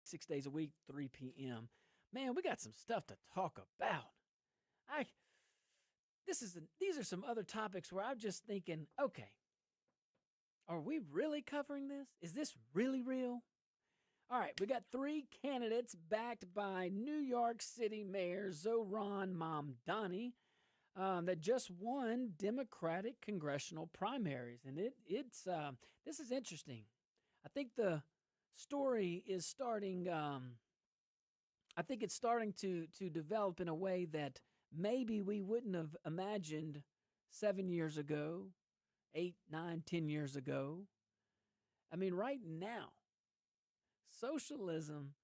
6 days a week, 3 p.m. Man, we got some stuff to talk about. These are some other topics where I'm just thinking, okay, are we really covering this? Is this really real? All right, we got 3 candidates backed by New York City Mayor Zohran Mamdani that just won Democratic congressional primaries, and this is interesting. I think the story is starting. I think it's starting to develop in a way that maybe we wouldn't have imagined 7 years ago, 8, 9, 10 years ago. I mean, right now, socialism,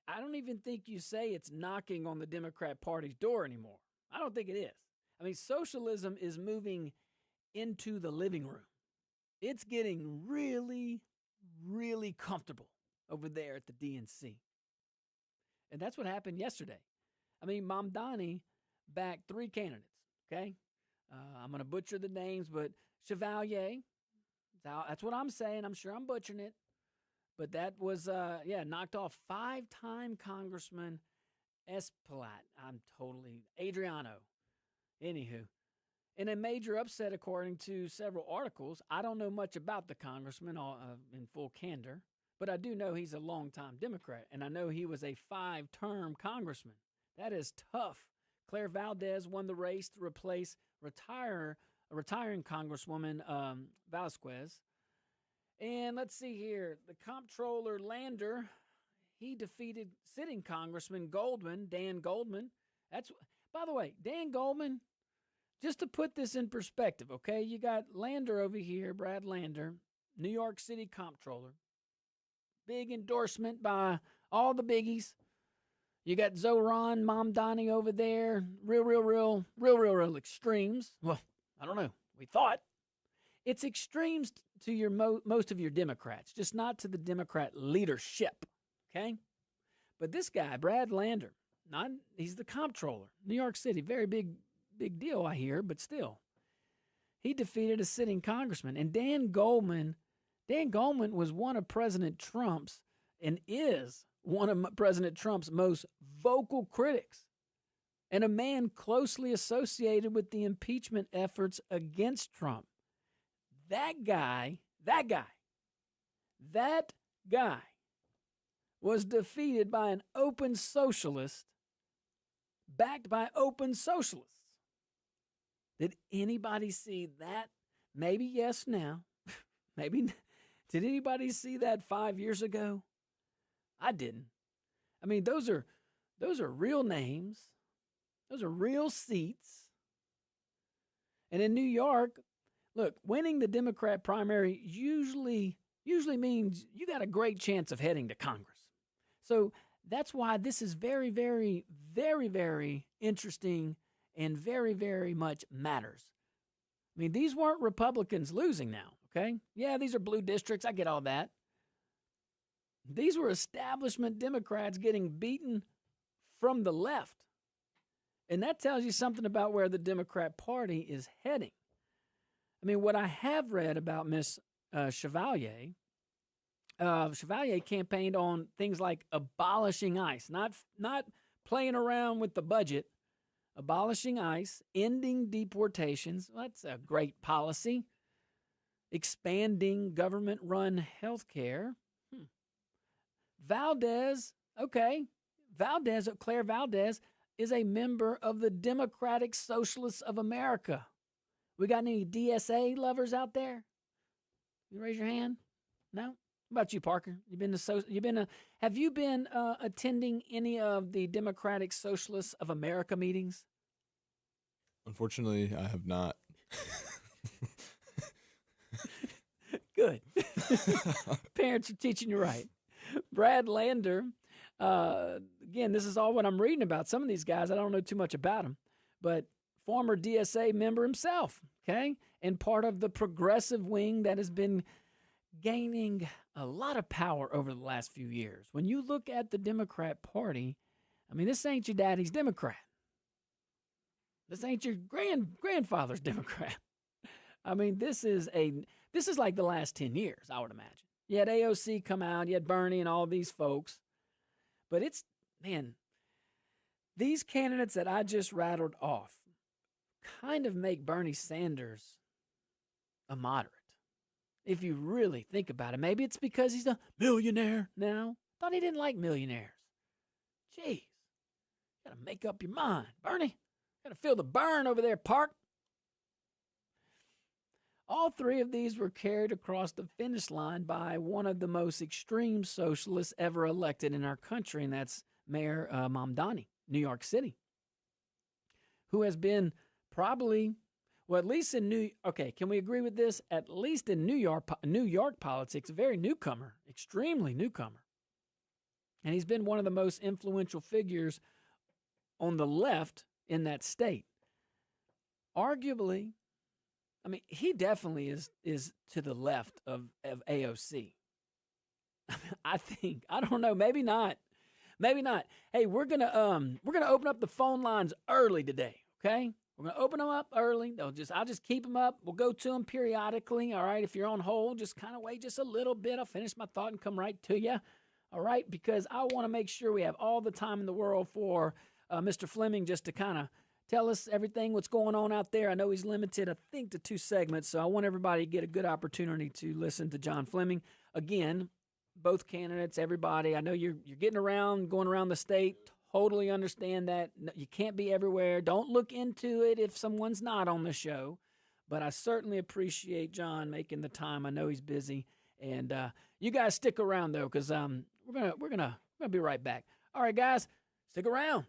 I don't even think you say it's knocking on the Democrat Party's door anymore. I don't think it is. I mean, socialism is moving into the living room. It's getting really, really comfortable over there at the DNC. And that's what happened yesterday. I mean, Mamdani backed 3 candidates, okay? I'm going to butcher the names, but Chevalier, that's what I'm saying. I'm sure I'm butchering it. But that was, knocked off 5-time Congressman Esplat. Adriano. Anywho. In a major upset, according to several articles, I don't know much about the congressman in full candor, but I do know he's a longtime Democrat, and I know he was a 5-term congressman. That is tough. Claire Valdez won the race to replace retiring Congresswoman Vasquez. And let's see here. The comptroller Lander, he defeated sitting Congressman Dan Goldman. By the way, Dan Goldman, just to put this in perspective, okay? You got Lander over here, Brad Lander, New York City comptroller. Big endorsement by all the biggies. You got Zohran Mamdani over there. Real extremes. Well, I don't know. We thought. It's extremes to most of your Democrats, just not to the Democrat leadership, okay? But this guy, Brad Lander, he's the comptroller, New York City, very big deal, I hear, but still. He defeated a sitting congressman. And Dan Goldman was one of President Trump's and is one of President Trump's most vocal critics and a man closely associated with the impeachment efforts against Trump. That guy was defeated by an open socialist backed by open socialists. Did anybody see that? Maybe yes now. Maybe. Did anybody see that 5 years ago? I didn't. I mean, those are real names. Those are real seats. And in New York, look, winning the Democrat primary usually means you got a great chance of heading to Congress. So that's why this is very, very, very, very interesting and very, very much matters. I mean, these weren't Republicans losing now, okay? Yeah, these are blue districts. I get all that. These were establishment Democrats getting beaten from the left. And that tells you something about where the Democrat Party is heading. I mean, what I have read about Miss Chevalier campaigned on things like abolishing ICE, not playing around with the budget, abolishing ICE, ending deportations. Well, that's a great policy. Expanding government-run health care. Claire Valdez is a member of the Democratic Socialists of America. We got any DSA lovers out there? You raise your hand? No? What about you, Parker? Have you been attending any of the Democratic Socialists of America meetings? Unfortunately, I have not. Good. Parents are teaching you right. Brad Lander, again, this is all what I'm reading about. Some of these guys, I don't know too much about them, but former DSA member himself, okay? And part of the progressive wing that has been gaining a lot of power over the last few years. When you look at the Democrat Party, I mean, this ain't your daddy's Democrat. This ain't your grandfather's Democrat. I mean, this is like the last 10 years, I would imagine. You had AOC come out, you had Bernie and all these folks. But it's, man, these candidates that I just rattled off kind of make Bernie Sanders a moderate. If you really think about it, maybe it's because he's a millionaire now. Thought he didn't like millionaires. Jeez, gotta make up your mind, Bernie. Gotta feel the burn over there, Park. All three of these were carried across the finish line by one of the most extreme socialists ever elected in our country, and that's Mayor Mamdani, New York City, who has been probably, well, at least in can we agree with this? At least in New York politics, a very newcomer, extremely newcomer. And he's been one of the most influential figures on the left in that state. Arguably, I mean, he definitely is to the left of AOC. I think. I don't know. Maybe not. Maybe not. Hey, we're gonna open up the phone lines early today. Okay, we're gonna open them up early. I'll just keep them up. We'll go to them periodically. All right. If you're on hold, just kind of wait just a little bit. I'll finish my thought and come right to you. All right, because I want to make sure we have all the time in the world for Mr. Fleming just to kind of tell us everything, what's going on out there. I know he's limited, I think, to 2 segments, so I want everybody to get a good opportunity to listen to John Fleming. Again, both candidates, everybody, I know you're getting around, going around the state. Totally understand that. You can't be everywhere. Don't look into it if someone's not on the show. But I certainly appreciate John making the time. I know he's busy. And you guys stick around, though, because we're gonna be right back. All right, guys, stick around.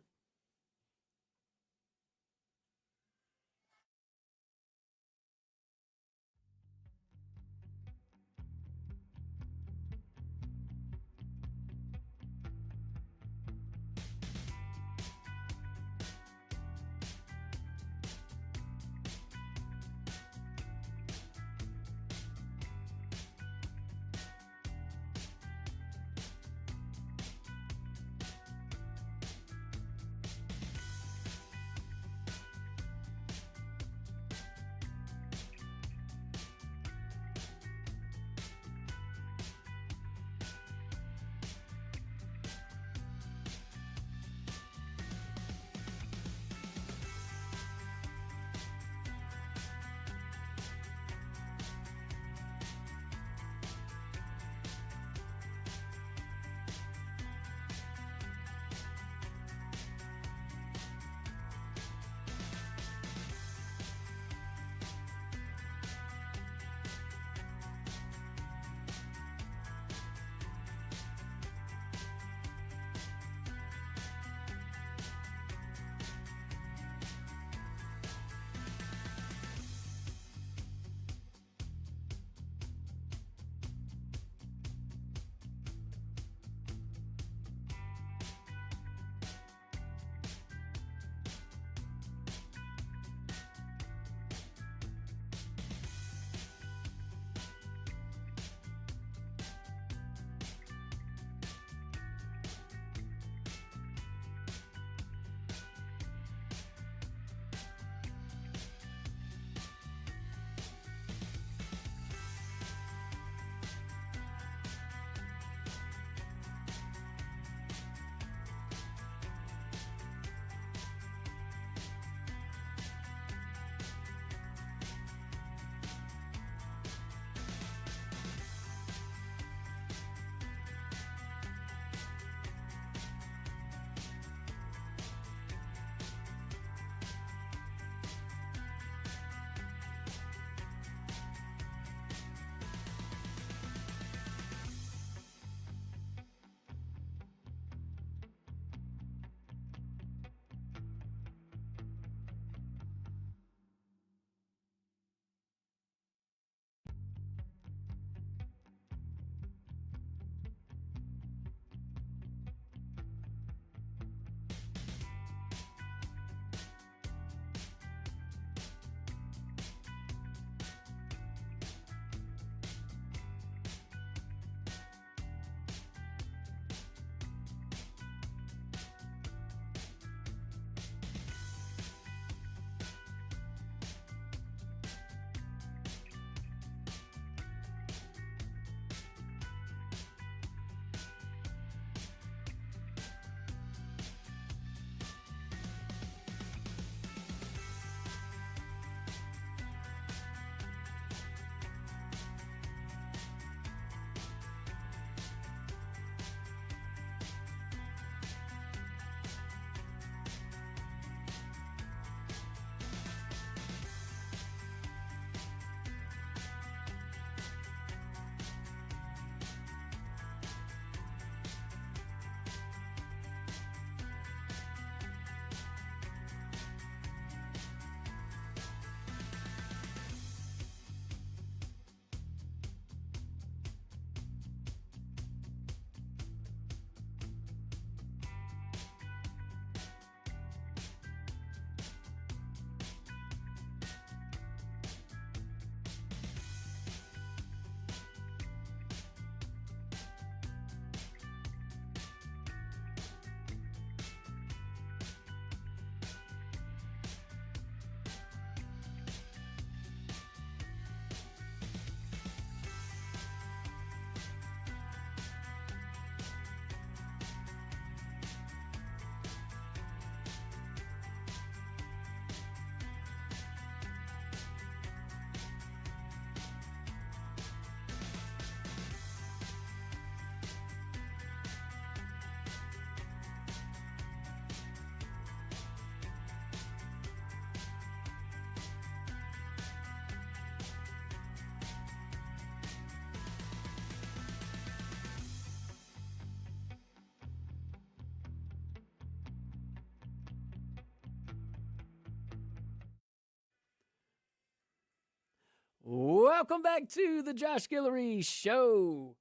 welcome back to the Josh Guillory Show.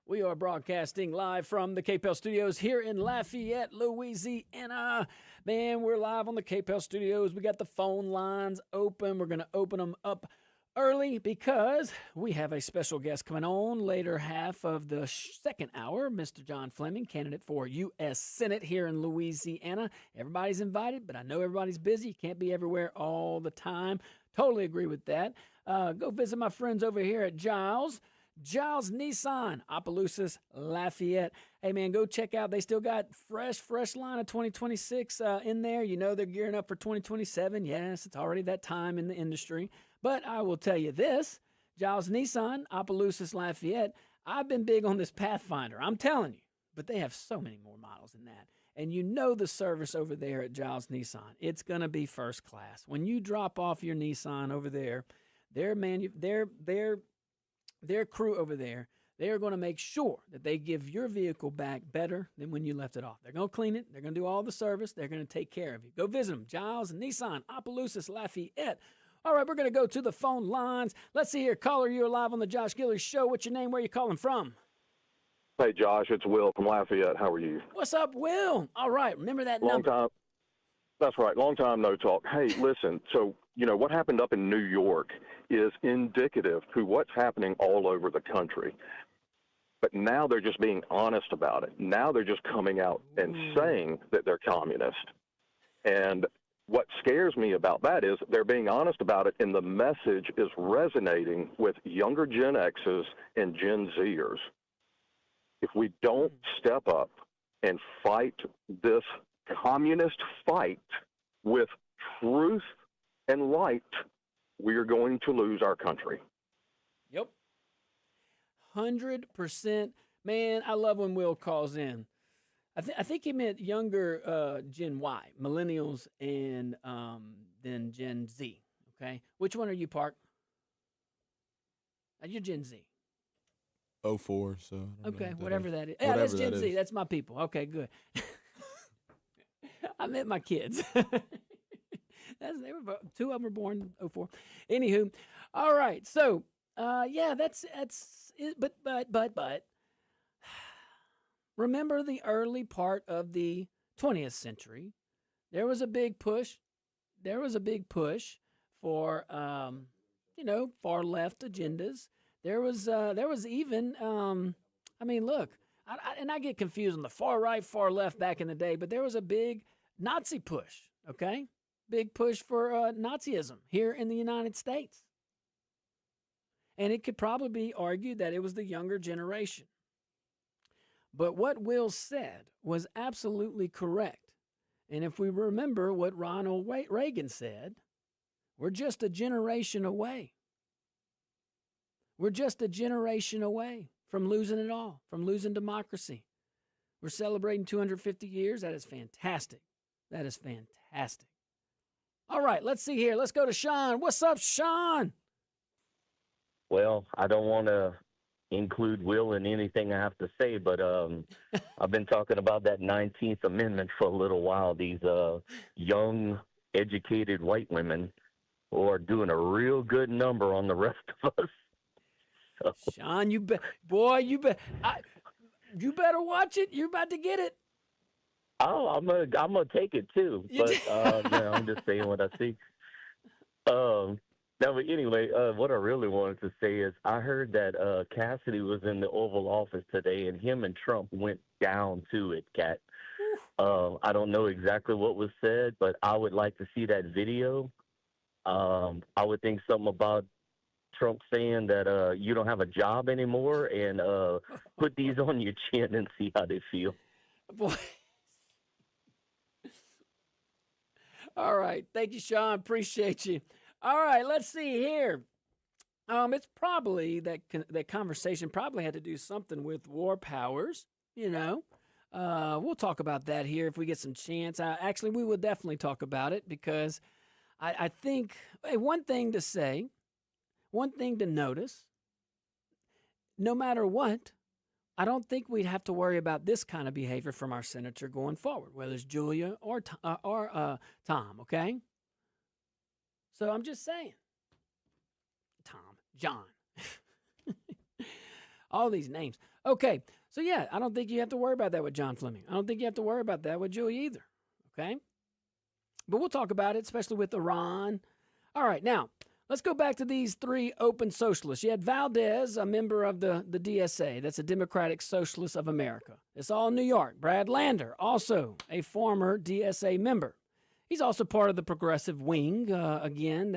We are broadcasting live from the KPEL Studios here in Lafayette, Louisiana. Man, we're live on the KPEL Studios. We got the phone lines open. We're going to open them up early because we have a special guest coming on later half of the second hour, Mr. John Fleming, candidate for U.S. Senate here in Louisiana. Everybody's invited, but I know everybody's busy. You can't be everywhere all the time. Totally agree with that. Go visit my friends over here at Giles Nissan, Opelousas, Lafayette. Hey, man, go check out. They still got fresh line of 2026 in there. You know they're gearing up for 2027. Yes, it's already that time in the industry. But I will tell you this, Giles Nissan, Opelousas, Lafayette, I've been big on this Pathfinder. I'm telling you. But they have so many more models than that. And you know the service over there at Giles Nissan. It's going to be first class. When you drop off your Nissan over there, their crew over there, they are going to make sure that they give your vehicle back better than when you left it off. They're going to clean it. They're going to do all the service. They're going to take care of you. Go visit them. Giles Nissan, Opelousas, Lafayette. All right, we're going to go to the phone lines. Let's see here. Caller, you're live on the Josh Guillory Show. What's your name? Where are you calling from? Hey, Josh, it's Will from Lafayette. How are you? What's up, Will? All right, remember that Long number. time. That's right. Long time no talk. Hey, listen, so, what happened up in New York is indicative to what's happening all over the country. But now they're just being honest about it. Now they're just coming out and saying that they're communist. And what scares me about that is they're being honest about it, and the message is resonating with younger Gen X's and Gen Zers. If we don't step up and fight this communist fight with truth and light, we are going to lose our country. Yep. 100%. Man, I love when Will calls in. I think he meant younger Gen Y, millennials, and then Gen Z. Okay, which one are you, Park? You're Gen Z. 04, so I don't know okay, what whatever is. that is. Yeah, Whatever that's Gen that Z. is. That's my people. Okay, good. I meant my kids. Two of them were born 04. Anywho, all right. So, yeah, that's it. But. Remember the early part of the 20th century. There was a big push. There was a big push for, far left agendas. There was even, look, I get confused on the far right, far left back in the day, but there was a big Nazi push, okay? Big push for Nazism here in the United States. And it could probably be argued that it was the younger generation. But what Will said was absolutely correct. And if we remember what Ronald Reagan said, we're just a generation away. We're just a generation away from losing it all, from losing democracy. We're celebrating 250 years. That is fantastic. That is fantastic. All right, let's see here. Let's go to Sean. What's up, Sean? Well, I don't want to include Will in anything I have to say, but I've been talking about that 19th Amendment for a little while. These young, educated white women who are doing a real good number on the rest of us. So. Sean, you better watch it. You're about to get it. Oh, I'm gonna take it too. But I'm just saying what I see. No, but anyway, what I really wanted to say is I heard that Cassidy was in the Oval Office today, and him and Trump went down to it, Kat. I don't know exactly what was said, but I would like to see that video. I would think something about Trump saying that you don't have a job anymore, and put these on your chin and see how they feel. Boy. All right. Thank you, Sean. Appreciate you. All right, let's see here. It's probably that conversation probably had to do something with war powers, We'll talk about that here if we get some chance. Actually, we will definitely talk about it because I think one thing to say, one thing to notice, no matter what, I don't think we'd have to worry about this kind of behavior from our senator going forward, whether it's Julia or Tom, okay? So I'm just saying. Tom, John, All these names. Okay, so yeah, I don't think you have to worry about that with John Fleming. I don't think you have to worry about that with Julie either. Okay? But we'll talk about it, especially with Iran. All right, now, let's go back to these three open socialists. You had Valdez, a member of the DSA. That's the Democratic Socialists of America. It's all in New York. Brad Lander, also a former DSA member. He's also part of the progressive wing, again,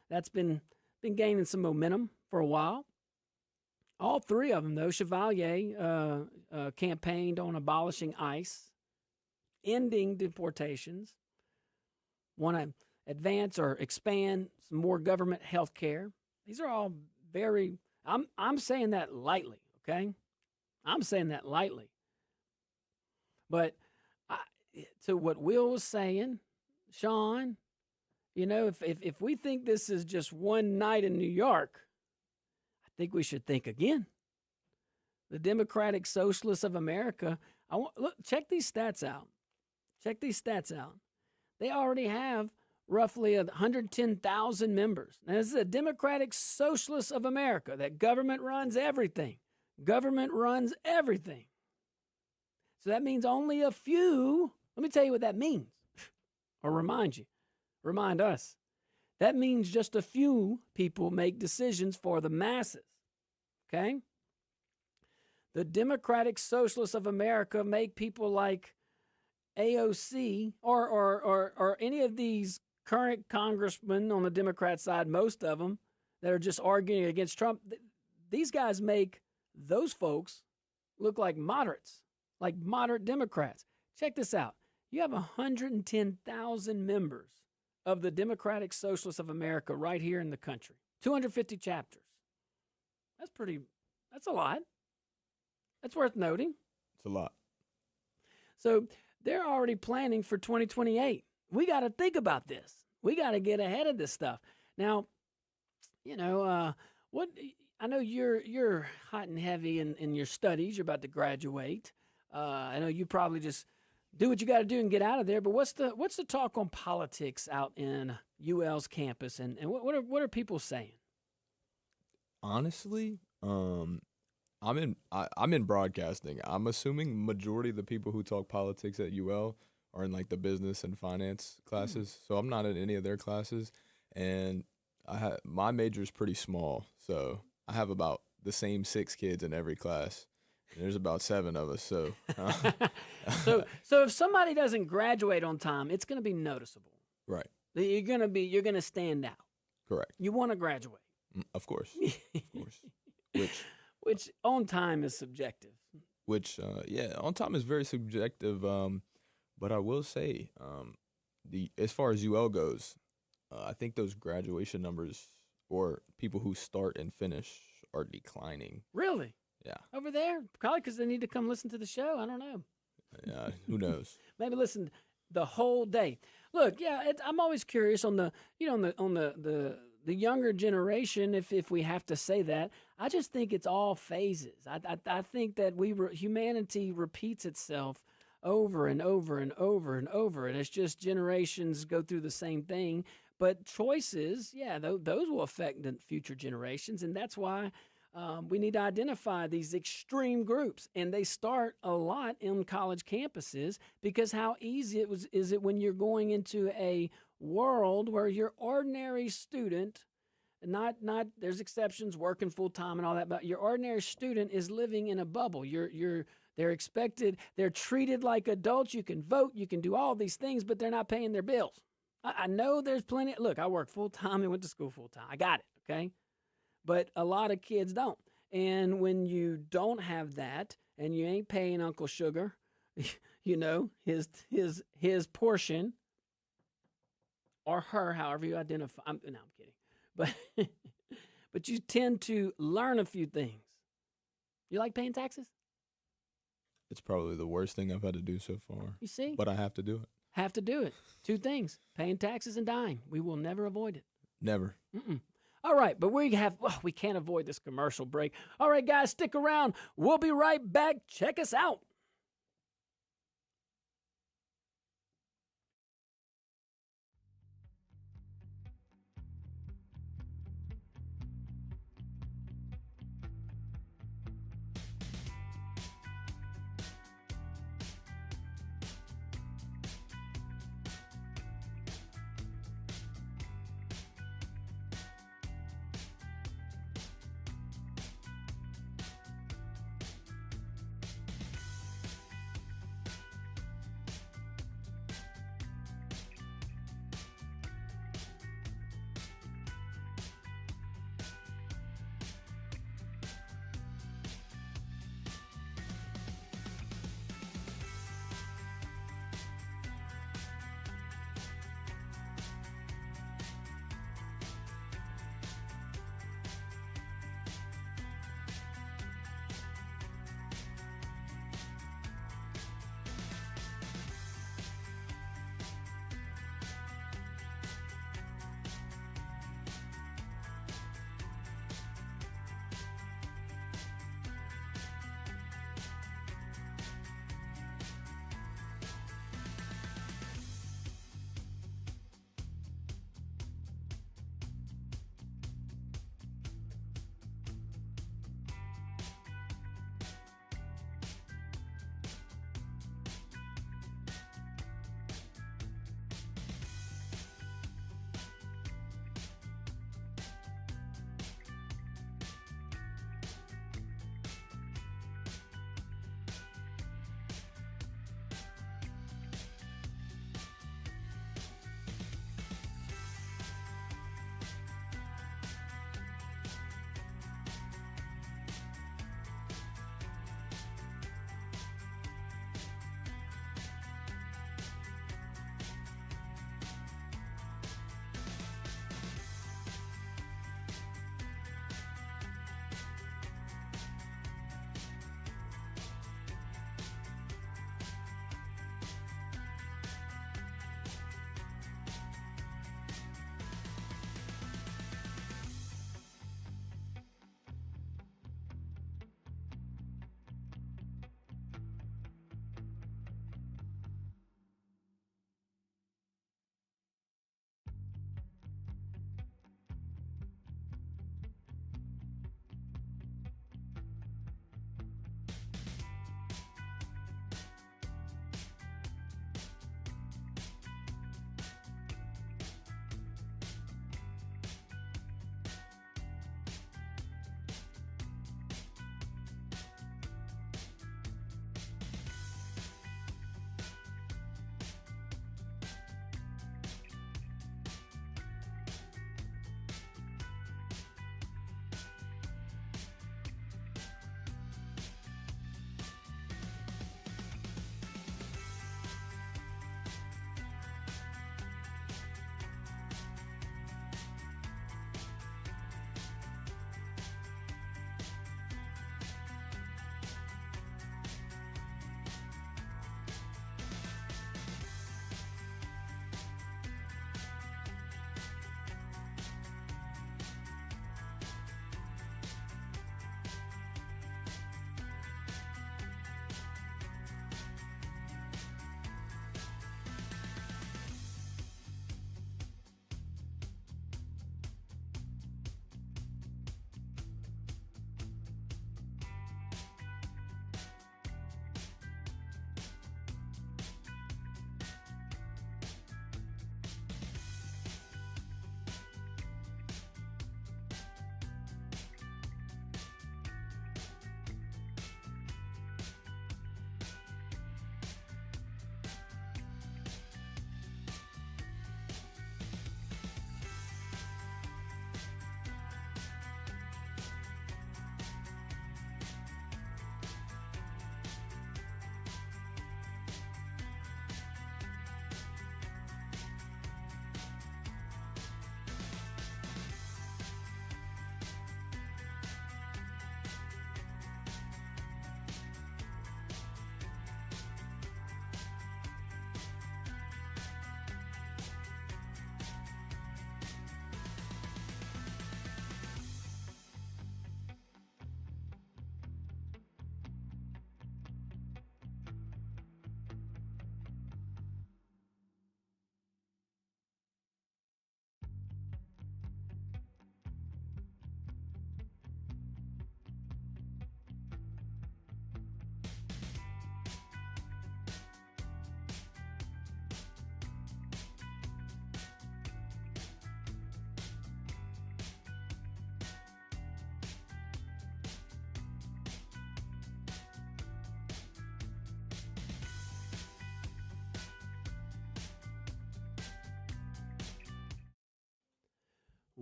that's been gaining some momentum for a while. All three of them, though, Chevalier campaigned on abolishing ICE, ending deportations, want to advance or expand some more government health care. These are all very, I'm saying that lightly, okay? I'm saying that lightly. But to what Will was saying, Sean, you know, if we think this is just one night in New York, I think we should think again. The Democratic Socialists of America, look, check these stats out. Check these stats out. They already have roughly 110,000 members. Now, this is a Democratic Socialists of America. That government runs everything. Government runs everything. So that means only a few. Let me tell you what that means. Or remind us. That means just a few people make decisions for the masses. Okay? The Democratic Socialists of America make people like AOC or any of these current congressmen on the Democrat side, most of them that are just arguing against Trump, these guys make those folks look like moderates, like moderate Democrats. Check this out. You have 110,000 members of the Democratic Socialists of America right here in the country. 250 chapters. That's a lot. That's worth noting. It's a lot. So they're already planning for 2028. We got to think about this. We got to get ahead of this stuff. Now, you know, I know you're hot and heavy in your studies. You're about to graduate. I know you probably just do what you got to do and get out of there. But what's the talk on politics out in UL's campus, and what are people saying? Honestly, I'm in broadcasting. I'm assuming majority of the people who talk politics at UL are in like the business and finance classes. So I'm not in any of their classes, and my major is pretty small. So I have about the same 6 kids in every class. And there's about 7 of us. So so if somebody doesn't graduate on time, it's going to be noticeable. Right. You're going to stand out. Correct. You want to graduate. Of course. Of course. Which on time is subjective. On time is very subjective. But I will say, as far as UL goes, I think those graduation numbers or people who start and finish are declining. Really? Yeah. Over there? Probably because they need to come listen to the show. I don't know. Yeah, who knows? Maybe listen the whole day. Look, yeah, I'm always curious on the younger generation, if we have to say that. I just think it's all phases. I think that humanity repeats itself over and over and over and over, and it's just generations go through the same thing. But choices, yeah, those will affect the future generations, and that's why we need to identify these extreme groups, and they start a lot in college campuses, because how easy is it when you're going into a world where your ordinary student, not there's exceptions, working full time and all that, but your ordinary student is living in a bubble. They're treated like adults. You can vote, you can do all these things, but they're not paying their bills. I know there's plenty. Look, I work full time and went to school full time. I got it, okay? But a lot of kids don't. And when you don't have that and you ain't paying Uncle Sugar, you know, his portion, or her, however you identify. I'm kidding. But you tend to learn a few things. You like paying taxes? It's probably the worst thing I've had to do so far. You see? But I have to do it. Have to do it. 2 things: paying taxes and dying. We will never avoid it. Never. Mm-mm. All right, but we can't avoid this commercial break. All right, guys, stick around. We'll be right back. Check us out.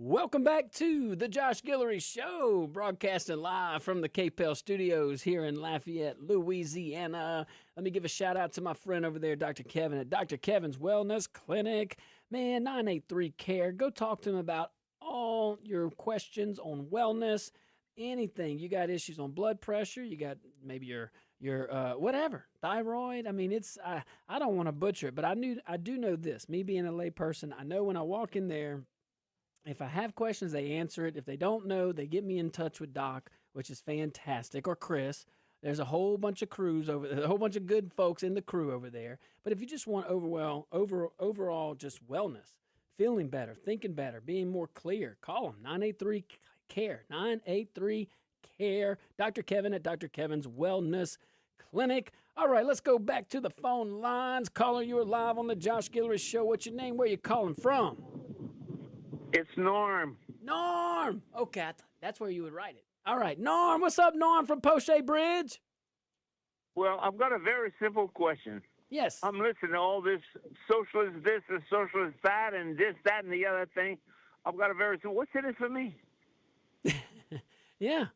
Welcome back to the Josh Guillory Show, broadcasting live from the KPEL studios here in Lafayette, Louisiana. Let me give a shout out to my friend over there, Dr. Kevin at Dr. Kevin's Wellness Clinic. Man, 983-CARE. Go talk to him about all your questions on wellness, anything. You got issues on blood pressure, you got maybe your whatever, thyroid. I mean, I don't want to butcher it, but I do know this. Me being a lay person, I know when I walk in there, if I have questions, they answer it. If they don't know, they get me in touch with Doc, which is fantastic, or Chris. There's a whole bunch of crews over there, a whole bunch of good folks in the crew over there. But if you just want overall just wellness, feeling better, thinking better, being more clear, call them 983-CARE, 983-CARE. Dr. Kevin at Dr. Kevin's Wellness Clinic. All right, let's go back to the phone lines. Caller, you're live on the Josh Guillory Show. What's your name? Where you calling from? It's Norm. Norm. Okay, that's where you would write it. All right, Norm. What's up, Norm from Poche Bridge? Well, I've got a very simple question. Yes. I'm listening to all this socialist this and socialist that and this, that, and the other thing. I've got a very simple. What's in it for me? Yeah.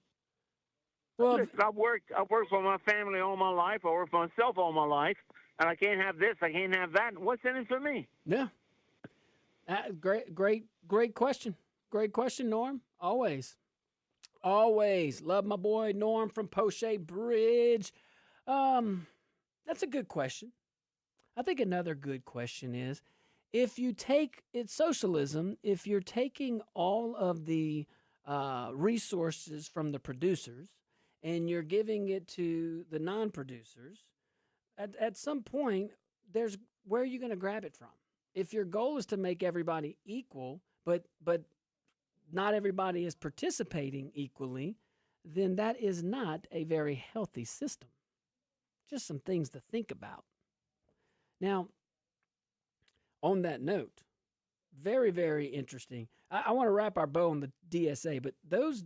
Well, Listen, I've worked for my family all my life. I work for myself all my life, and I can't have this. I can't have that. What's in it for me? yeah. Great question. Great question, Norm. Always. Love my boy Norm from Poche Bridge. That's a good question. I think another good question is, if you take it's socialism, if you're taking all of the resources from the producers and you're giving it to the non-producers, at some point, where are you going to grab it from? If your goal is to make everybody equal, but not everybody is participating equally, then that is not a very healthy system. Just some things to think about. Now, on that note, very, very interesting. I want to wrap our bow on the DSA, but those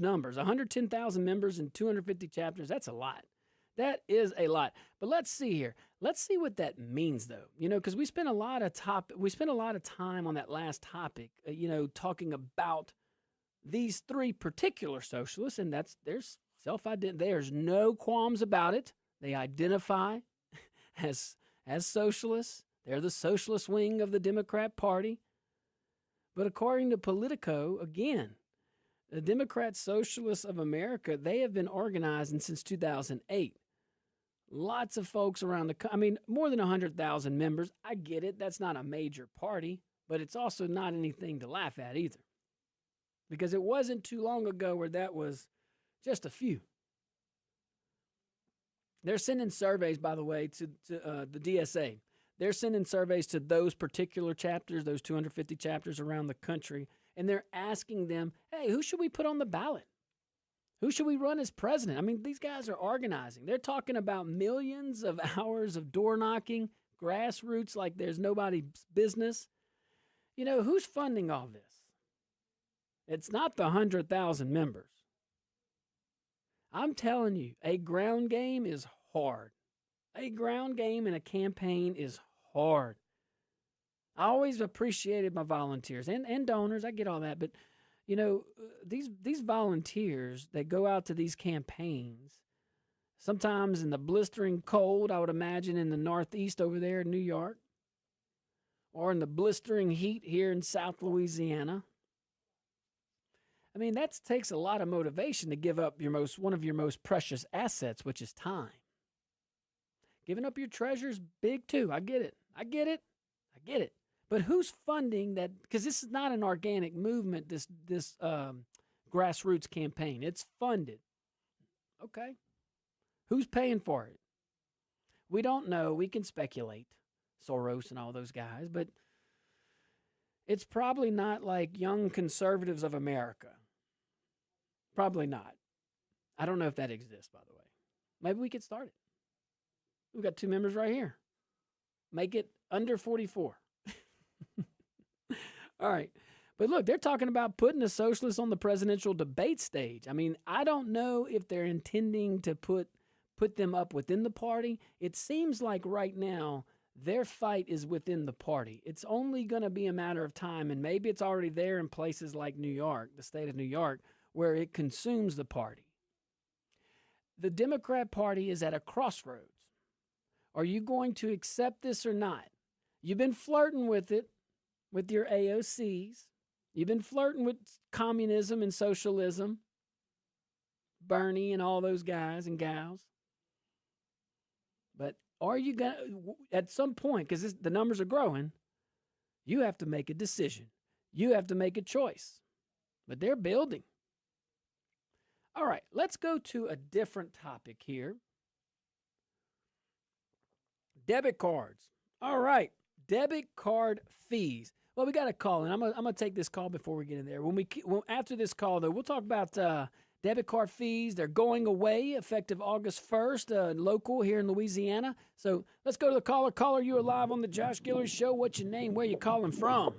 numbers, 110,000 members and 250 chapters, that's a lot. That is a lot. But let's see here. Let's see what that means, though. Because we spent a lot of time on that last topic. Talking about these three particular socialists, and there's self-identity. There's no qualms about it. They identify as socialists. They're the socialist wing of the Democrat Party. But according to Politico, again, the Democrat Socialists of America, they have been organizing since 2008. Lots of folks around more than 100,000 members. I get it. That's not a major party, but it's also not anything to laugh at either. Because it wasn't too long ago where that was just a few. They're sending surveys, by the way, to the DSA. They're sending surveys to those particular chapters, those 250 chapters around the country, and they're asking them, hey, who should we put on the ballot? Who should we run as president? I mean, these guys are organizing. They're talking about millions of hours of door knocking, grassroots like there's nobody's business. Who's funding all this? It's not the 100,000 members. I'm telling you, a ground game is hard. A ground game in a campaign is hard. I always appreciated my volunteers and donors. I get all that. But, these volunteers that go out to these campaigns, sometimes in the blistering cold, I would imagine in the Northeast over there in New York, or in the blistering heat here in South Louisiana. I mean, that takes a lot of motivation to give up one of your most precious assets, which is time. Giving up your treasure's big too. I get it. But who's funding that? Because this is not an organic movement, this grassroots campaign. It's funded. Okay. Who's paying for it? We don't know. We can speculate. Soros and all those guys. But it's probably not like Young Conservatives of America. Probably not. I don't know if that exists, by the way. Maybe we could start it. We've got 2 members right here. Make it under 44. All right. But look, they're talking about putting the socialists on the presidential debate stage. I mean, I don't know if they're intending to put them up within the party. It seems like right now their fight is within the party. It's only going to be a matter of time, and maybe it's already there in places like New York, the state of New York, where it consumes the party. The Democrat Party is at a crossroads. Are you going to accept this or not? You've been flirting with it, with your AOCs. You've been flirting with communism and socialism, Bernie and all those guys and gals. But are you going to, at some point, because the numbers are growing, you have to make a decision. You have to make a choice. But they're building. All right, let's go to a different topic here. Debit cards. All right, debit card fees. Well, we got a call, and I'm gonna take this call before we get in there. After this call, though, we'll talk about debit card fees. They're going away effective August 1st, local here in Louisiana. So let's go to the caller. Caller, you are live on the Josh Guillory Show. What's your name? Where you calling from?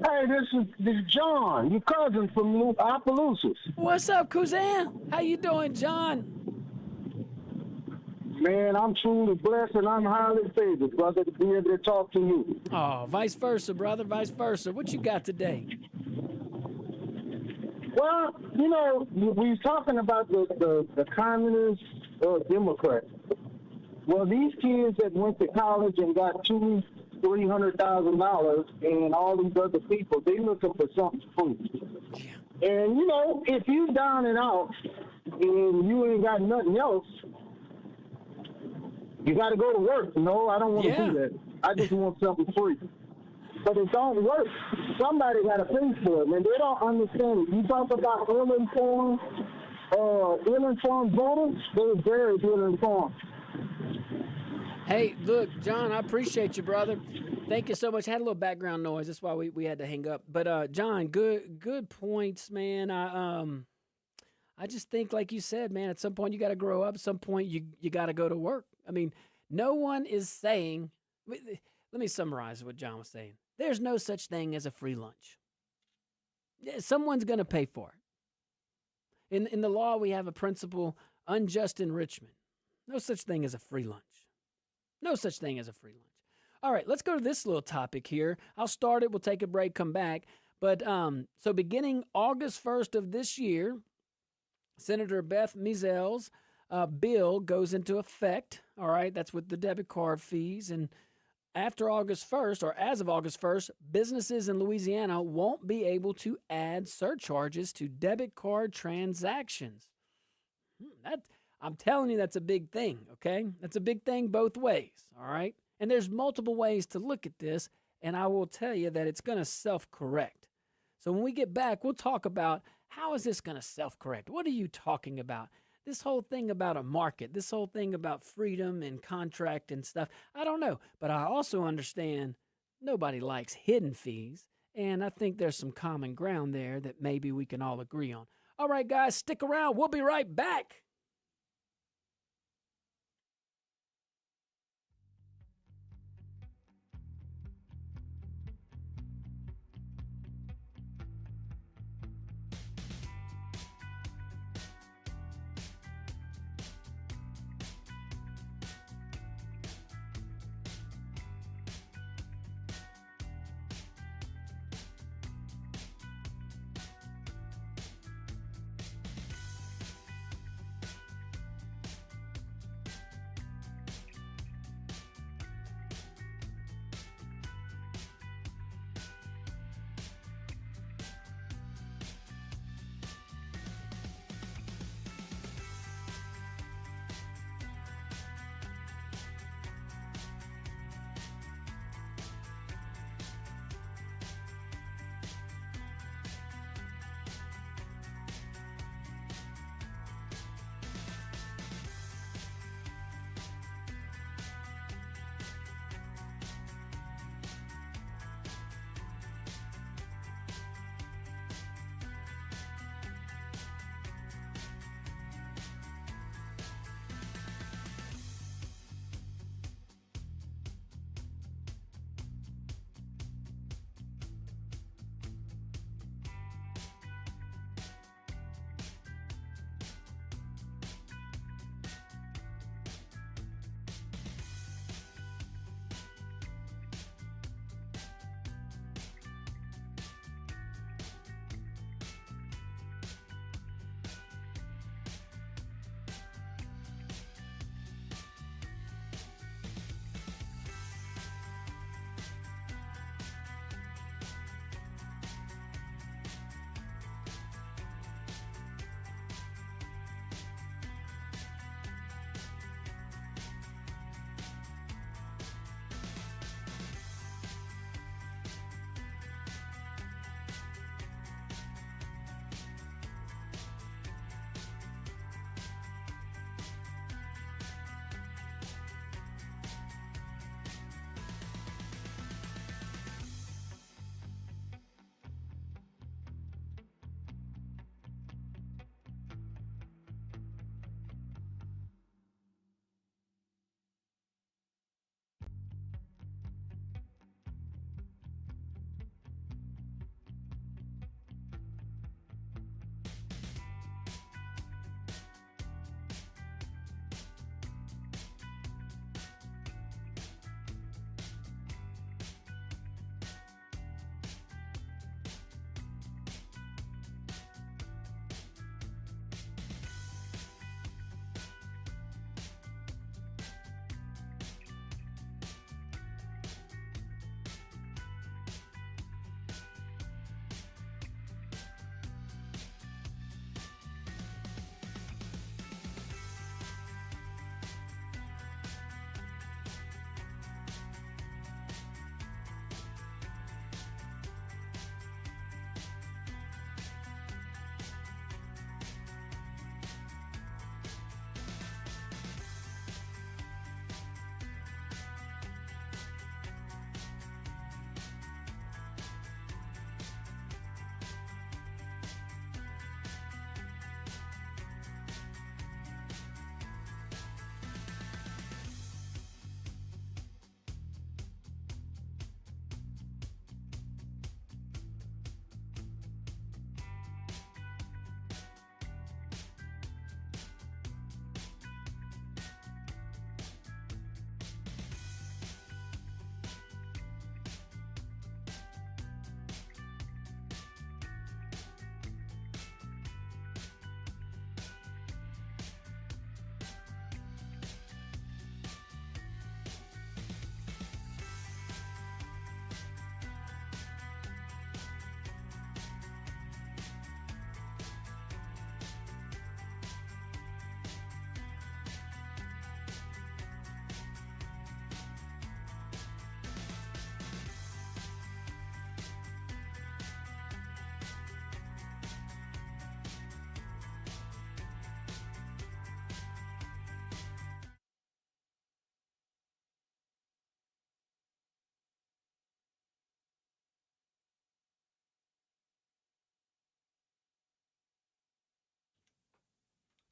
Hey, this is John, your cousin from Opelousas. What's up, cousin? How you doing, John? Man, I'm truly blessed and I'm highly favored, brother, to be able to talk to you. Oh, vice versa, brother, vice versa. What you got today? Well, we was talking about the communist Democrats. Well, these kids that went to college and got $200,000-$300,000 and all these other people, they looking for something free. And, if you down and out and you ain't got nothing else, you got to go to work. No, I don't want to do that. I just want something free. But it don't work. Somebody got to pay for it, and they don't understand it. You talk about ill-informed voters, they're very ill-informed. Hey, look, John, I appreciate you, brother. Thank you so much. I had a little background noise. That's why we had to hang up. But, John, good points, man. I just think, like you said, man, at some point you got to grow up. At some point you got to go to work. I mean, no one is saying – let me summarize what John was saying. There's no such thing as a free lunch. Someone's going to pay for it. In the law, we have a principle, unjust enrichment. No such thing as a free lunch. No such thing as a free lunch. All right, let's go to this little topic here. I'll start it. We'll take a break, come back. But so beginning August 1st of this year, Senator Beth Miesel's bill goes into effect. All right, that's with the debit card fees. And after August 1st, or as of August 1st, businesses in Louisiana won't be able to add surcharges to debit card transactions. I'm telling you, that's a big thing, okay? That's a big thing both ways, all right? And there's multiple ways to look at this, and I will tell you that it's going to self-correct. So when we get back, we'll talk about how is this going to self-correct? What are you talking about? This whole thing about a market, this whole thing about freedom and contract and stuff, I don't know. But I also understand nobody likes hidden fees, and I think there's some common ground there that maybe we can all agree on. All right, guys, stick around. We'll be right back.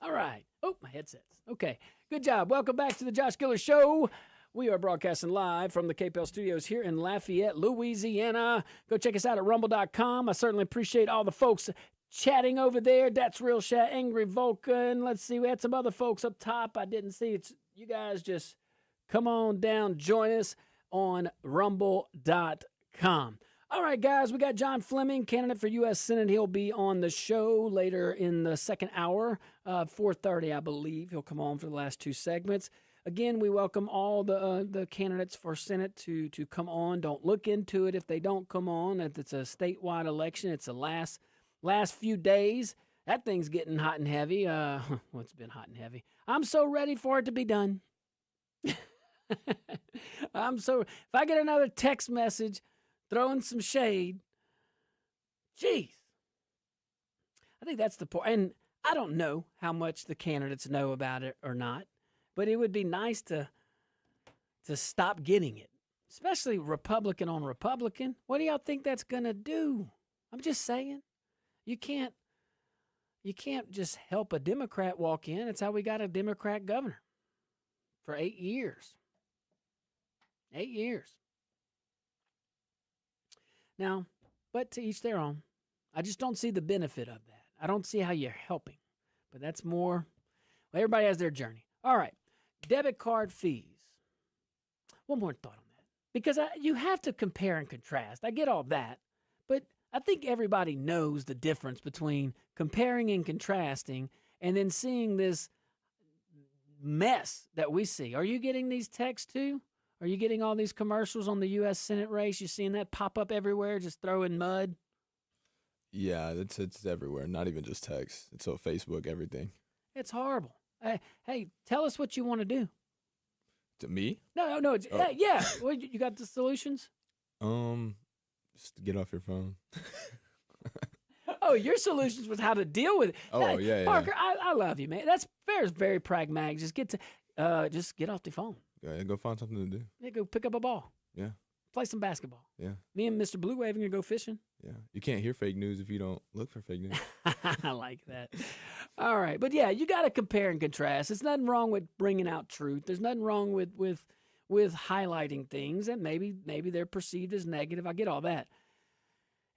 All right. Oh, my headset's. Okay. Good job. Welcome back to the Josh Guillory Show. We are broadcasting live from the KPL studios here in Lafayette, Louisiana. Go check us out at rumble.com. I certainly appreciate all the folks chatting over there. That's Real Chat, Angry Vulcan. Let's see. We had some other folks up top I didn't see. It's you guys just come on down. Join us on rumble.com. All right, guys, we got John Fleming, candidate for U.S. Senate. He'll be on the show later in the second hour, 4:30, I believe. He'll come on for the last two segments. Again, we welcome all the candidates for Senate to come on. Don't look into it if they don't come on. It's a statewide election. It's the last few days. That thing's getting hot and heavy. Well, it's been hot and heavy. I'm so ready for it to be done. If I get another text message throwing some shade, geez. I think that's the point. And I don't know how much the candidates know about it or not, but it would be nice to stop getting it, especially Republican on Republican. What do y'all think that's going to do? I'm just saying. You can't just help a Democrat walk in. It's how we got a Democrat governor for 8 years. 8 years. Now, but to each their own. I just don't see the benefit of that. I don't see how you're helping. But that's more, well, everybody has their journey. All right, debit card fees. One more thought on that. Because you have to compare and contrast. I get all that. But I think everybody knows the difference between comparing and contrasting and then seeing this mess that we see. Are you getting these texts too? Are you getting all these commercials on the U.S. Senate race? You seeing that pop up everywhere, just throwing mud? Yeah, it's everywhere. Not even just text. It's on Facebook, everything. It's horrible. Hey, tell us what you want to do. To me? No. It's, yeah. Well, you got the solutions? Just get off your phone. Oh, your solutions was how to deal with it. Oh, hey, yeah, Parker, I love you, man. That's very pragmatic. Just get off the phone. Yeah, go find something to do. Yeah, go pick up a ball. Yeah. Play some basketball. Yeah. Me and Mr. Blue Wave are going to go fishing. Yeah. You can't hear fake news if you don't look for fake news. I like that. All right. But, yeah, you got to compare and contrast. There's nothing wrong with bringing out truth. There's nothing wrong with highlighting things that maybe they're perceived as negative. I get all that.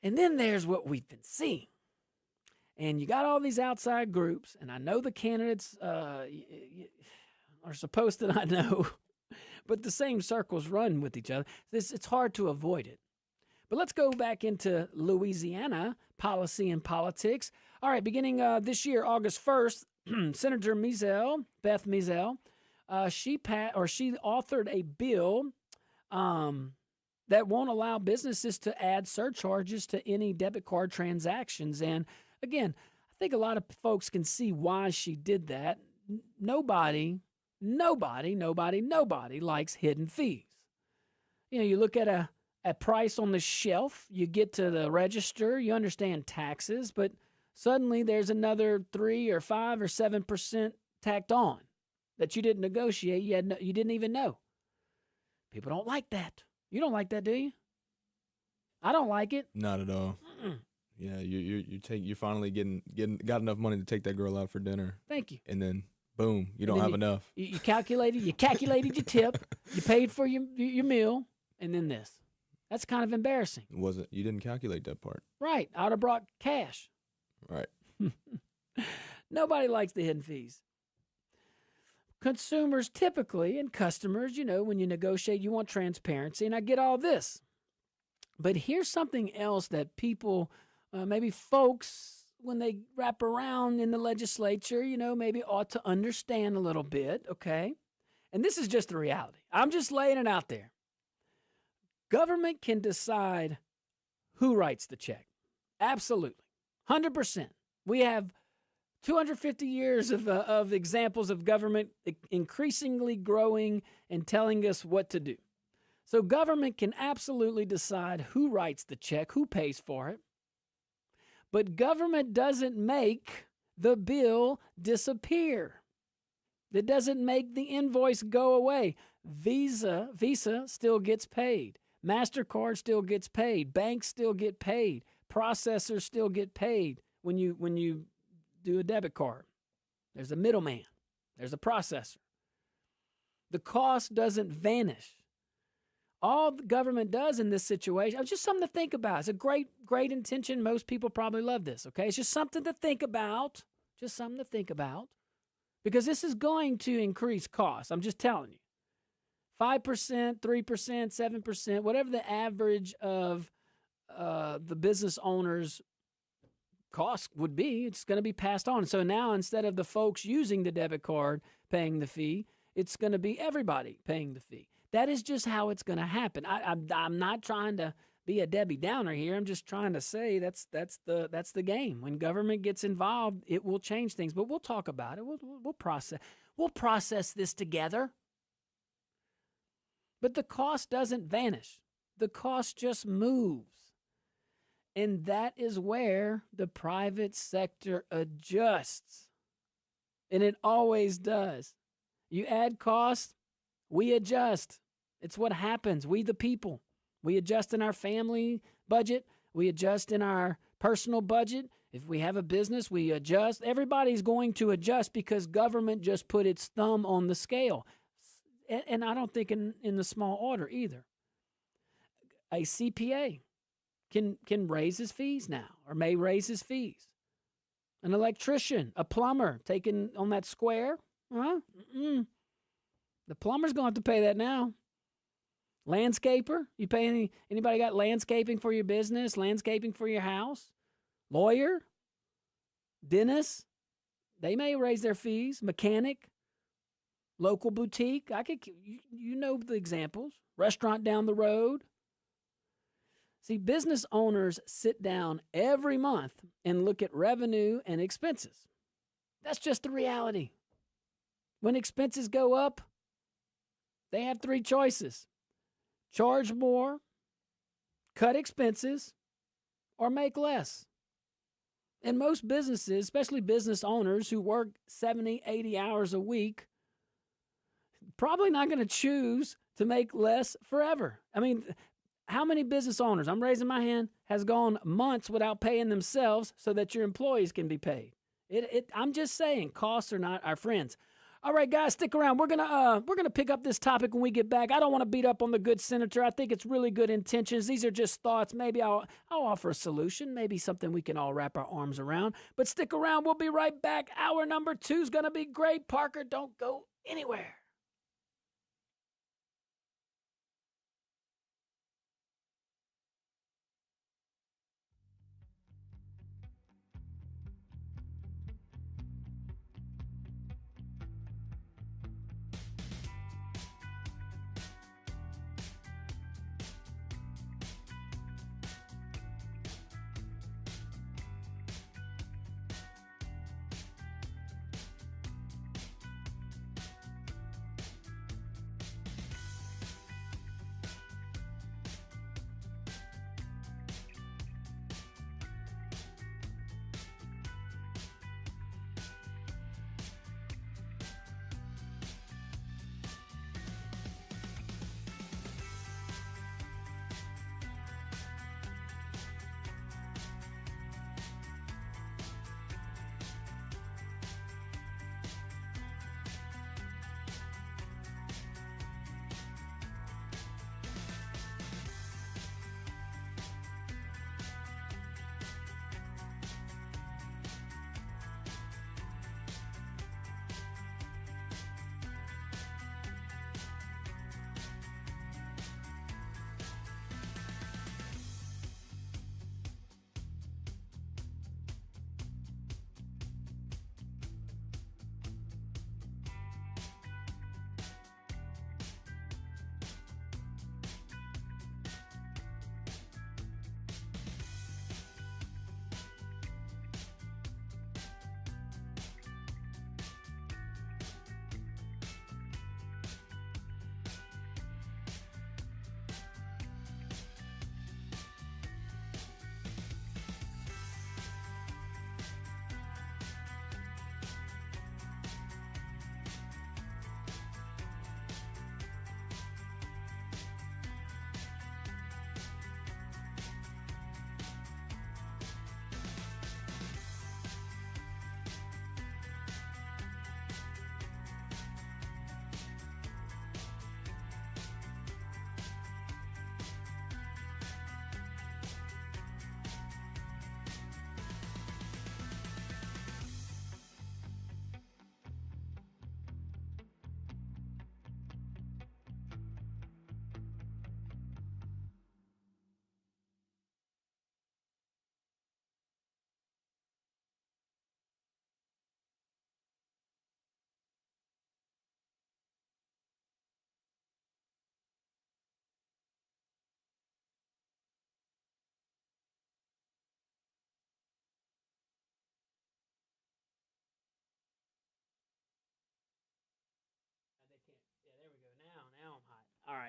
And then there's what we've been seeing. And you got all these outside groups, and I know the candidates are supposed to not know, but the same circles run with each other. It's hard to avoid it. But let's go back into Louisiana policy and politics. All right, beginning this year, August 1st, Senator Beth Mizell, she authored a bill that won't allow businesses to add surcharges to any debit card transactions. And again, I think a lot of folks can see why she did that. Nobody likes hidden fees. You know, you look at a price on the shelf, you get to the register, you understand taxes, but suddenly there's another 3 or 5 or 7% tacked on that you didn't negotiate. You didn't even know. People don't like that. You don't like that, do you? I don't like it. Not at all. Mm-mm. Yeah, you're finally got enough money to take that girl out for dinner. Thank you. And then boom, you don't have enough. You calculated your tip, you paid for your meal, and then this. That's kind of embarrassing. You didn't calculate that part. Right. I would have brought cash. Right. Nobody likes the hidden fees. Consumers typically, and customers, when you negotiate, you want transparency, and I get all this. But here's something else that people, maybe folks, when they wrap around in the legislature, maybe ought to understand a little bit, okay? And this is just the reality. I'm just laying it out there. Government can decide who writes the check. Absolutely. 100%. We have 250 years of examples of government increasingly growing and telling us what to do. So government can absolutely decide who writes the check, who pays for it. But government doesn't make the bill disappear. It doesn't make the invoice go away. Visa still gets paid. MasterCard still gets paid. Banks still get paid. Processors still get paid when you do a debit card. There's a middleman. There's a processor. The cost doesn't vanish. All the government does in this situation, it's just something to think about. It's a great intention. Most people probably love this, okay? It's just something to think about. Just something to think about. Because this is going to increase costs. I'm just telling you. 5%, 3%, 7%, whatever the average of the business owner's cost would be, it's going to be passed on. So now instead of the folks using the debit card paying the fee, it's going to be everybody paying the fee. That is just how it's going to happen. I'm not trying to be a Debbie Downer here. I'm just trying to say that's the game. When government gets involved, it will change things. But we'll talk about it. We'll process this together. But the cost doesn't vanish. The cost just moves. And that is where the private sector adjusts. And it always does. You add cost, we adjust. It's what happens. We, the people, we adjust in our family budget. We adjust in our personal budget. If we have a business, we adjust. Everybody's going to adjust because government just put its thumb on the scale. And I don't think in the small order either. A CPA can raise his fees now or may raise his fees. An electrician, a plumber taking on that square, the plumber's going to have to pay that now. Landscaper, you pay anybody got landscaping for your business, landscaping for your house? Lawyer, dentist, they may raise their fees. Mechanic, local boutique, you know the examples. Restaurant down the road. See, business owners sit down every month and look at revenue and expenses. That's just the reality. When expenses go up, they have three choices. Charge more, cut expenses, or make less. And most businesses, especially business owners who work 70, 80 hours a week, probably not going to choose to make less forever. I mean, how many business owners, I'm raising my hand, has gone months without paying themselves so that your employees can be paid? I'm just saying, costs are not our friends. All right, guys, stick around. We're gonna pick up this topic when we get back. I don't want to beat up on the good senator. I think it's really good intentions. These are just thoughts. Maybe I'll offer a solution. Maybe something we can all wrap our arms around. But stick around. We'll be right back. Hour number 2 is gonna be great. Parker, don't go anywhere.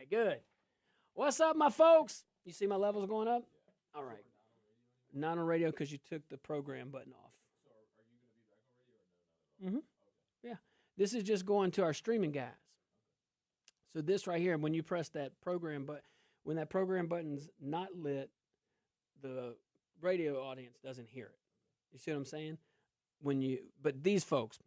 right, good. What's up, my folks? You see my levels going up? All right. Not on radio because you took the program button off. Mm-hmm. Yeah. This is just going to our streaming guys. So this right here, when you press that program button, when that program button's not lit, the radio audience doesn't hear it. You see what I'm saying? But these folks,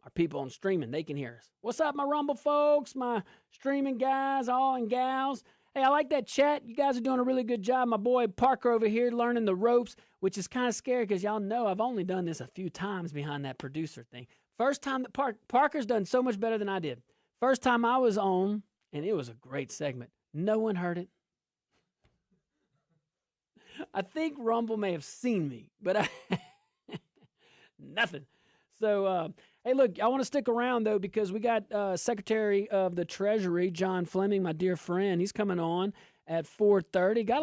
our people on streaming, they can hear us. What's up, my Rumble folks, my streaming guys, all and gals? Hey, I like that chat. You guys are doing a really good job. My boy Parker over here learning the ropes, which is kind of scary because y'all know I've only done this a few times behind that producer thing. First time that Parker's done so much better than I did. First time I was on, and it was a great segment. No one heard it. I think Rumble may have seen me, but nothing. So, hey, look, I want to stick around, though, because we got Secretary of the Treasury, John Fleming, my dear friend. He's coming on at 4:30. Got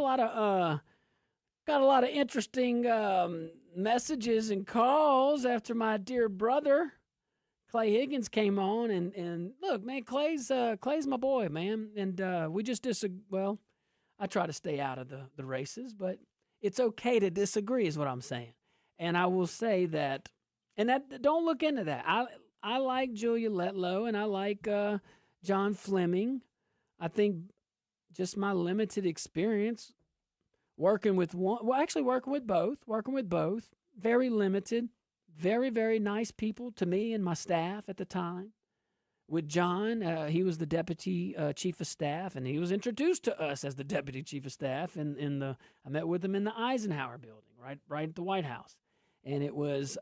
a lot of interesting messages and calls after my dear brother, Clay Higgins, came on. And look, man, Clay's my boy, man. And we just well, I try to stay out of the races, but it's okay to disagree is what I'm saying. And I will say that, and that don't look into that. I like Julia Letlow and I like John Fleming. I think just my limited experience working with both, very limited, very, very nice people to me and my staff at the time. With John, he was the deputy chief of staff, and he was introduced to us as the deputy chief of staff. I met with him in the Eisenhower building, right at the White House, and it was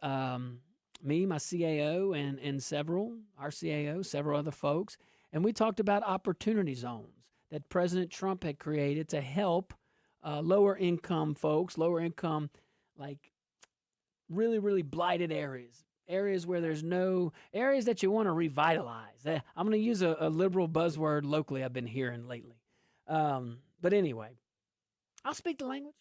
me, my CAO, and several other folks, and we talked about opportunity zones that President Trump had created to help lower income folks, like really, really blighted areas where there's no areas that you want to revitalize. I'm going to use a liberal buzzword locally I've been hearing lately. But anyway, I'll speak the language.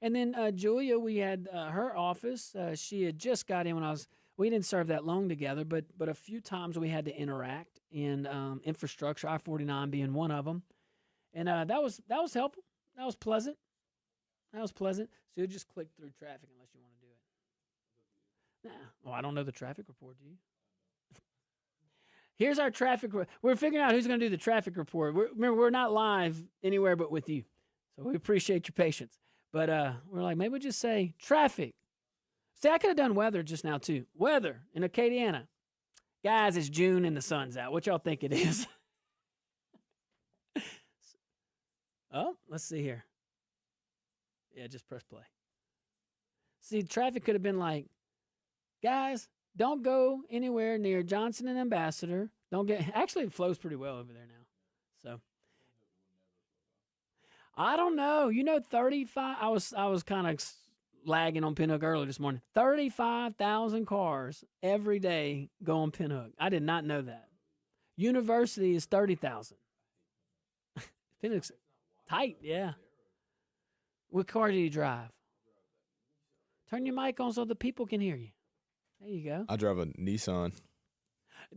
And then Julia, we had her office. She had just got in we didn't serve that long together, but a few times we had to interact in infrastructure, I-49 being one of them. And that was helpful. That was pleasant. So you'll just click through traffic unless you want to do it. Nah. Well, I don't know the traffic report, do you? Here's our traffic. We're figuring out who's going to do the traffic report. Remember, we're not live anywhere but with you. So we appreciate your patience. But we're like, maybe we'll just say traffic. See, I could have done weather just now, too. Weather in Acadiana. Guys, it's June and the sun's out. What y'all think it is? Oh, let's see here. Yeah, just press play. See, traffic could have been like, guys, don't go anywhere near Johnson and Ambassador. Actually, it flows pretty well over there now. So, I don't know. 35. I was kind of lagging on Pinhook early this morning. 35,000 cars every day go on Pinhook. I did not know that. University is 30,000. Pinhook's tight, yeah. What car do you drive? Turn your mic on so the people can hear you. There you go. I drive a Nissan.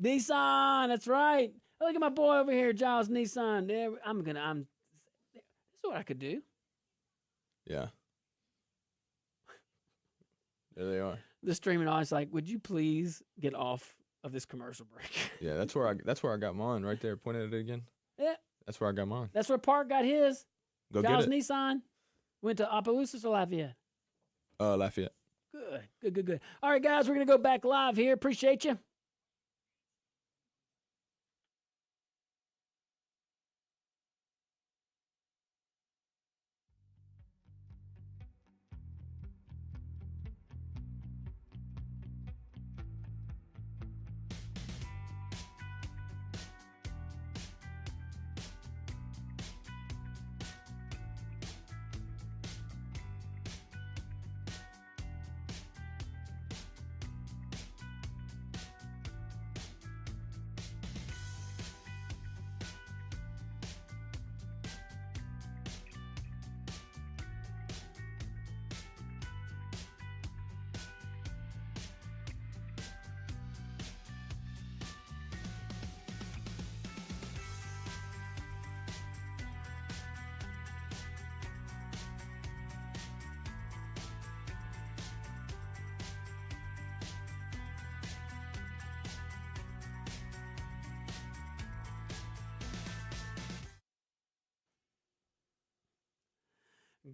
Nissan, that's right. Look at my boy over here, Giles Nissan. This is what I could do. Yeah. There they are. The streaming audience like, would you please get off of this commercial break? Yeah, that's where I got mine right there. Point at it again. Yeah. That's where I got mine. That's where Park got his. Go Giles get it. Nissan went to Opelousas or Lafayette? Lafayette. Good. All right, guys, we're going to go back live here. Appreciate you.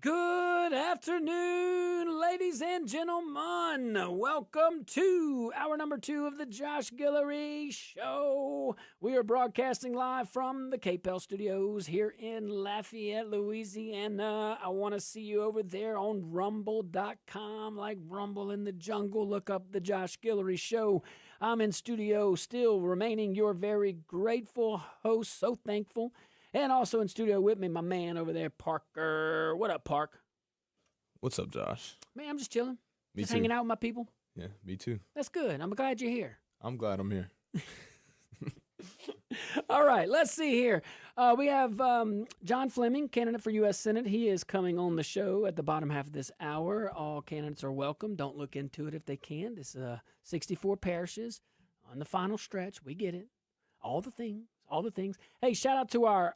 Good afternoon, ladies and gentlemen. Welcome to hour number 2 of the Josh Guillory Show. We are broadcasting live from the KPEL studios here in Lafayette, Louisiana. I want to see you over there on rumble.com, like Rumble in the Jungle. Look up the Josh Guillory Show. I'm in studio, still remaining your very grateful host, so thankful. And also in studio with me, my man over there, Parker. What up, Park? What's up, Josh? Man, I'm just chilling. Me just too. hanging out with my people. Yeah, me too. That's good. I'm glad you're here. I'm glad I'm here. All right, let's see here. We have John Fleming, candidate for U.S. Senate. He is coming on the show at the bottom half of this hour. All candidates are welcome. Don't look into it if they can. This 64 parishes on the final stretch. We get it. All the things. Hey, shout out to our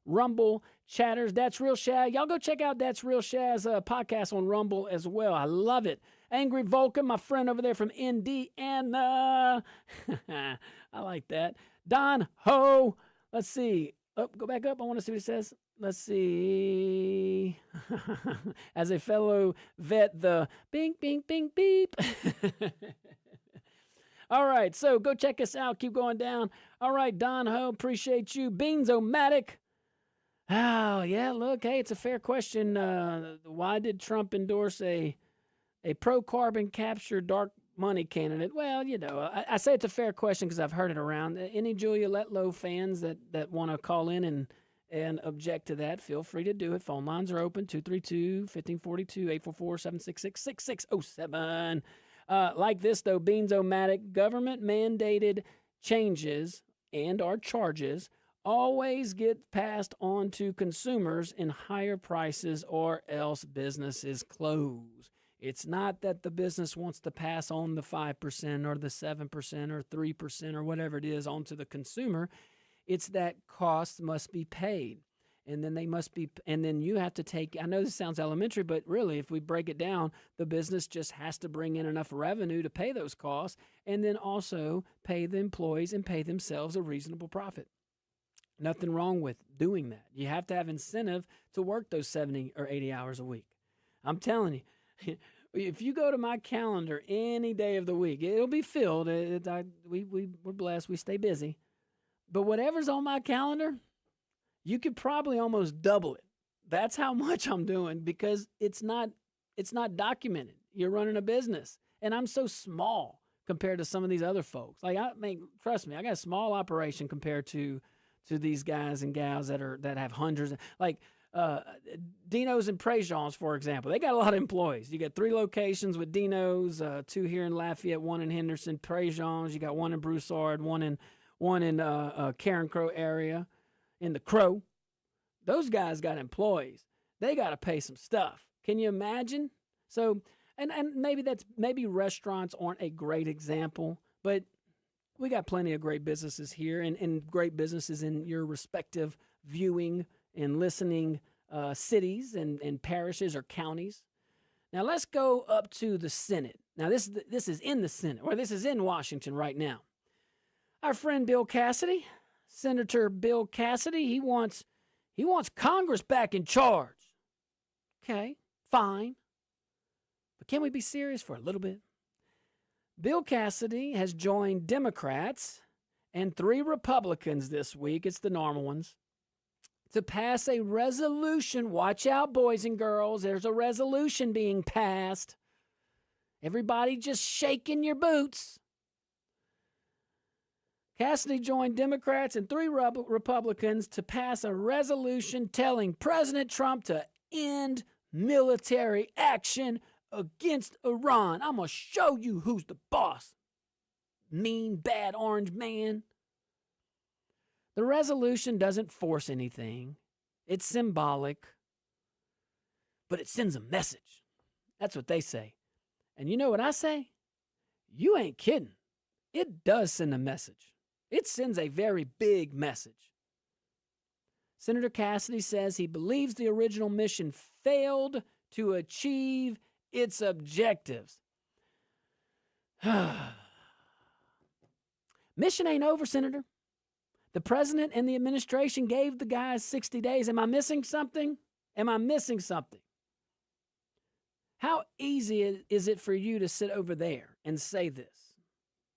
Rumble chatters. That's Real Shaz. Y'all go check out That's Real Shaz podcast on Rumble as well. I love it. Angry Vulcan, my friend over there from Indiana. I like that. Don Ho. Let's see. Go back up. I want to see what it says. Let's see. As a fellow vet, the bing, bing, bing, beep. All right, so go check us out. Keep going down. All right, Don Ho, appreciate you. Beans-O-Matic. Oh, yeah, look, hey, it's a fair question. Why did Trump endorse a pro-carbon capture dark money candidate? Well, you know, I say it's a fair question because I've heard it around. Any Julia Letlow fans that want to call in and object to that, feel free to do it. Phone lines are open, 232-1542, 844-766-6607. Like this, though, Beans-O-Matic, government-mandated changes and our charges always get passed on to consumers in higher prices or else businesses close. It's not that the business wants to pass on the 5% or the 7% or 3% or whatever it is onto the consumer. It's that costs must be paid. And then and then you have to take, I know this sounds elementary, but really, if we break it down, the business just has to bring in enough revenue to pay those costs and then also pay the employees and pay themselves a reasonable profit. Nothing wrong with doing that. You have to have incentive to work those 70 or 80 hours a week. I'm telling you, if you go to my calendar any day of the week, it'll be filled. We're blessed. We stay busy. But whatever's on my calendar, you could probably almost double it. That's how much I'm doing because it's not documented. You're running a business. And I'm so small compared to some of these other folks. Like, trust me, I got a small operation compared to these guys and gals that have hundreds. Like Dino's and Prejean's, for example. They got a lot of employees. You got 3 locations with Dino's, 2 here in Lafayette, 1 in Henderson. Prejean's, you got 1 in Broussard, one in Karen Crow area. In the Crow, those guys got employees. They got to pay some stuff. Can you imagine? So, and maybe restaurants aren't a great example, but we got plenty of great businesses here and great businesses in your respective viewing and listening cities and parishes or counties. Now let's go up to the Senate. Now this is in the Senate, or this is in Washington right now. Our friend Bill Cassidy. Senator Bill Cassidy, he wants Congress back in charge. Okay, fine. But can we be serious for a little bit? Bill Cassidy has joined Democrats and 3 Republicans this week, it's the normal ones, to pass a resolution. Watch out, boys and girls. There's a resolution being passed. Everybody just shaking your boots. Cassidy joined Democrats and 3 Republicans to pass a resolution telling President Trump to end military action against Iran. I'm going to show you who's the boss. Mean, bad orange man. The resolution doesn't force anything. It's symbolic, but it sends a message. That's what they say. And you know what I say? You ain't kidding. It does send a message. It sends a very big message. Senator Cassidy says he believes the original mission failed to achieve its objectives. Mission ain't over, Senator. The president and the administration gave the guys 60 days. Am I missing something? How easy is it for you to sit over there and say this?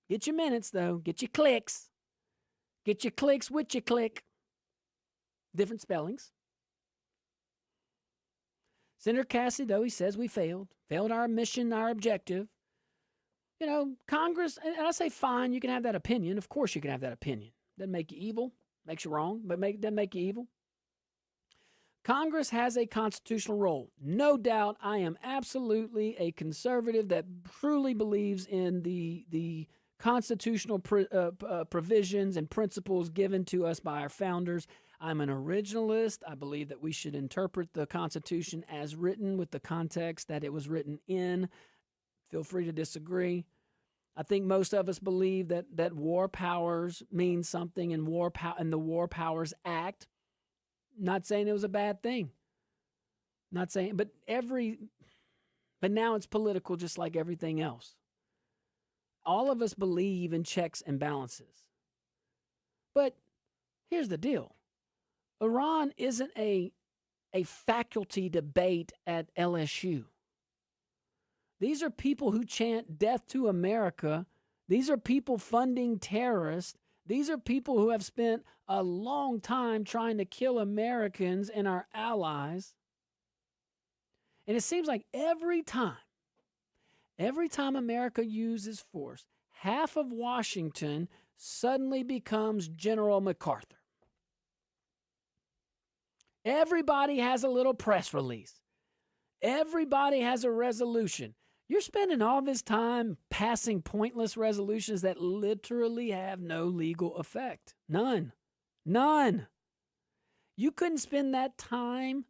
Get your minutes, though. Get your clicks. Get your clicks with your click. Different spellings. Senator Cassidy, though, he says we failed our mission, our objective. You know, Congress, and I say fine, you can have that opinion. Of course you can have that opinion. Doesn't make you evil. Makes you wrong, but doesn't make you evil. Congress has a constitutional role. No doubt I am absolutely a conservative that truly believes in the constitutional provisions and principles given to us by our founders. I'm an originalist. I believe that we should interpret the Constitution as written with the context that it was written in. Feel free to disagree. I think most of us believe that war powers mean something in the War Powers Act. Not saying it was a bad thing. Not saying, but now it's political just like everything else. All of us believe in checks and balances. But here's the deal. Iran isn't a faculty debate at LSU. These are people who chant death to America. These are people funding terrorists. These are people who have spent a long time trying to kill Americans and our allies. And it seems like every time America uses force, half of Washington suddenly becomes General MacArthur. Everybody has a little press release. Everybody has a resolution. You're spending all this time passing pointless resolutions that literally have no legal effect. None. You couldn't spend that time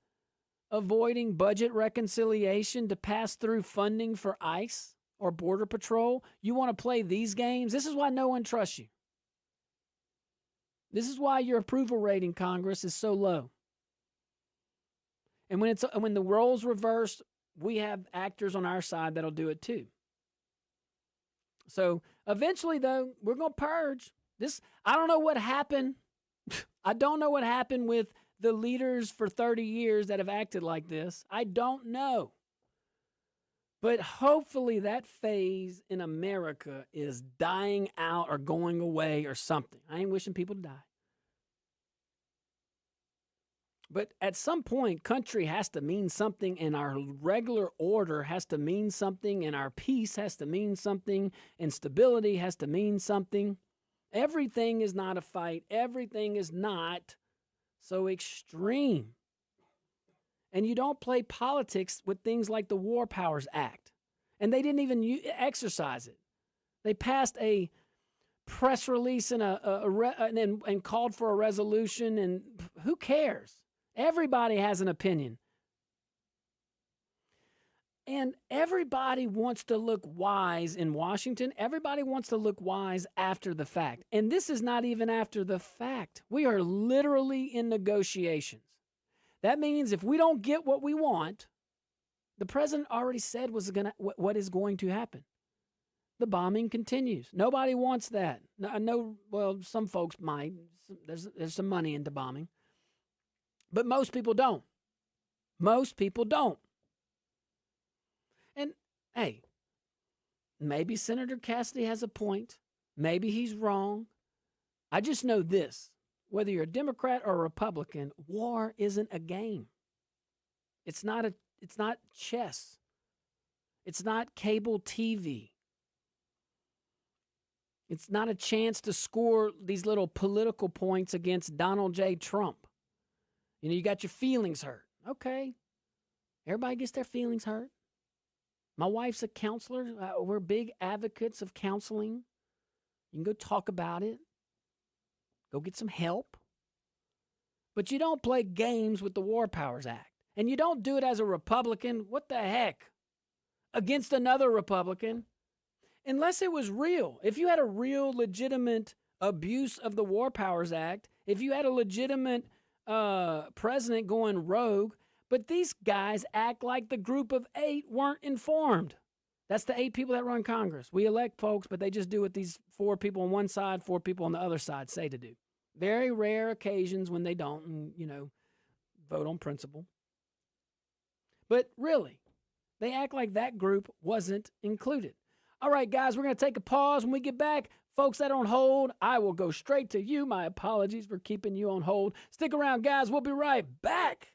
avoiding budget reconciliation to pass through funding for ICE or Border Patrol. You want to play these games? This is why no one trusts you. This is why your approval rating, Congress, is so low. And when the roles reversed, we have actors on our side that'll do it too. So eventually, though, we're going to purge this. I don't know what happened. I don't know what happened with the leaders for 30 years that have acted like this. I don't know. But hopefully that phase in America is dying out or going away or something. I ain't wishing people to die. But at some point, country has to mean something, and our regular order has to mean something, and our peace has to mean something, and stability has to mean something. Everything is not a fight. Everything is not so extreme. And you don't play politics with things like the War Powers Act. And they didn't even exercise it. They passed a press release and and called for a resolution, and who cares? Everybody has an opinion. And everybody wants to look wise in Washington. Everybody wants to look wise after the fact. And this is not even after the fact. We are literally in negotiations. That means if we don't get what we want, the president already said what is going to happen. The bombing continues. Nobody wants that. I know, well, some folks might. There's some money into bombing. But most people don't. Most people don't. And, hey, maybe Senator Cassidy has a point. Maybe he's wrong. I just know this. Whether you're a Democrat or a Republican, war isn't a game. It's not chess. It's not cable TV. It's not a chance to score these little political points against Donald J. Trump. You know, you got your feelings hurt. Okay. Everybody gets their feelings hurt. My wife's a counselor. We're big advocates of counseling. You can go talk about it. Go get some help. But you don't play games with the War Powers Act. And you don't do it as a Republican. What the heck? Against another Republican. Unless it was real. If you had a real legitimate abuse of the War Powers Act, if you had a legitimate president going rogue, but these guys act like the group of 8 weren't informed. That's the 8 people that run Congress. We elect folks, but they just do what these 4 people on one side, 4 people on the other side say to do. Very rare occasions when they don't, and, vote on principle. But really, They act like that group wasn't included. All right, guys, we're going to take a pause. When we get back, folks that are on hold, I will go straight to you. My apologies for keeping you on hold. Stick around, guys. We'll be right back.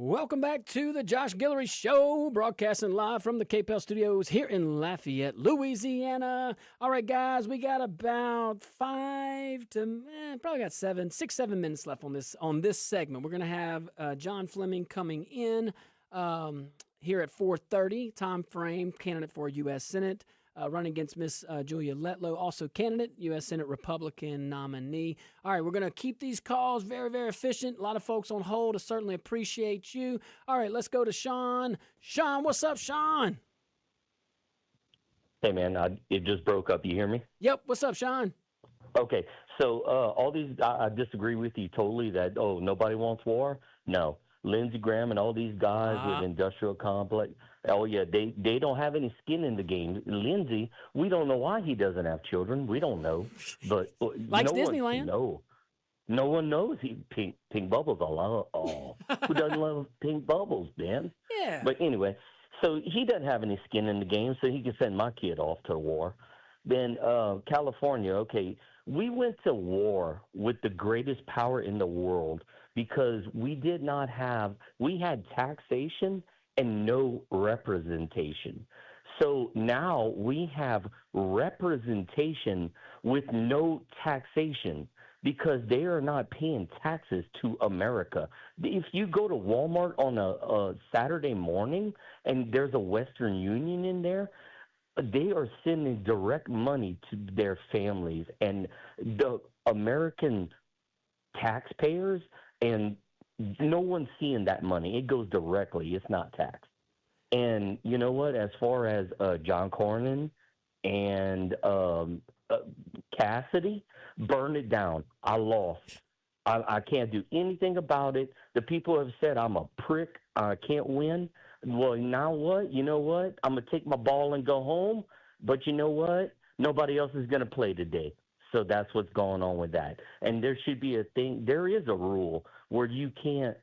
Welcome back to the Josh Guillory Show, broadcasting live from the KPEL studios here in Lafayette, Louisiana. All right, guys, we got about 6, 7 minutes left on this segment. We're going to have John Fleming coming in here at 4:30 time frame, candidate for U.S. Senate. Running against Miss Julia Letlow, also candidate, U.S. Senate Republican nominee. All right, we're going to keep these calls very, very efficient. A lot of folks on hold. I certainly appreciate you. All right, let's go to Sean. Sean, what's up, Sean? Hey, man, it just broke up. You hear me? Yep, what's up, Sean? Okay, so all these, I disagree with you totally that, nobody wants war. No. Lindsey Graham and all these guys with industrial complex. Oh, yeah, they don't have any skin in the game. Lindsey, we don't know why he doesn't have children. We don't know. But Likes Disneyland? No one knows. Pink Bubbles. Who doesn't love Pink Bubbles, man? Yeah. But anyway, so he doesn't have any skin in the game, so he can send my kid off to war. Then California, okay, we went to war with the greatest power in the world because we had taxation and no representation. So now we have representation with no taxation because they are not paying taxes to America. If you go to Walmart on a Saturday morning and there's a Western Union in there, they are sending direct money to their families, and the American taxpayers, and no one's seeing that money. It goes directly. It's not taxed. And you know what? As far as John Cornyn and Cassidy, burn it down. I lost. I can't do anything about it. The people have said I'm a prick. I can't win. Well, now what? You know what? I'm going to take my ball and go home. But you know what? Nobody else is going to play today. So that's what's going on with that. And there should be a thing. There is a rule where you can't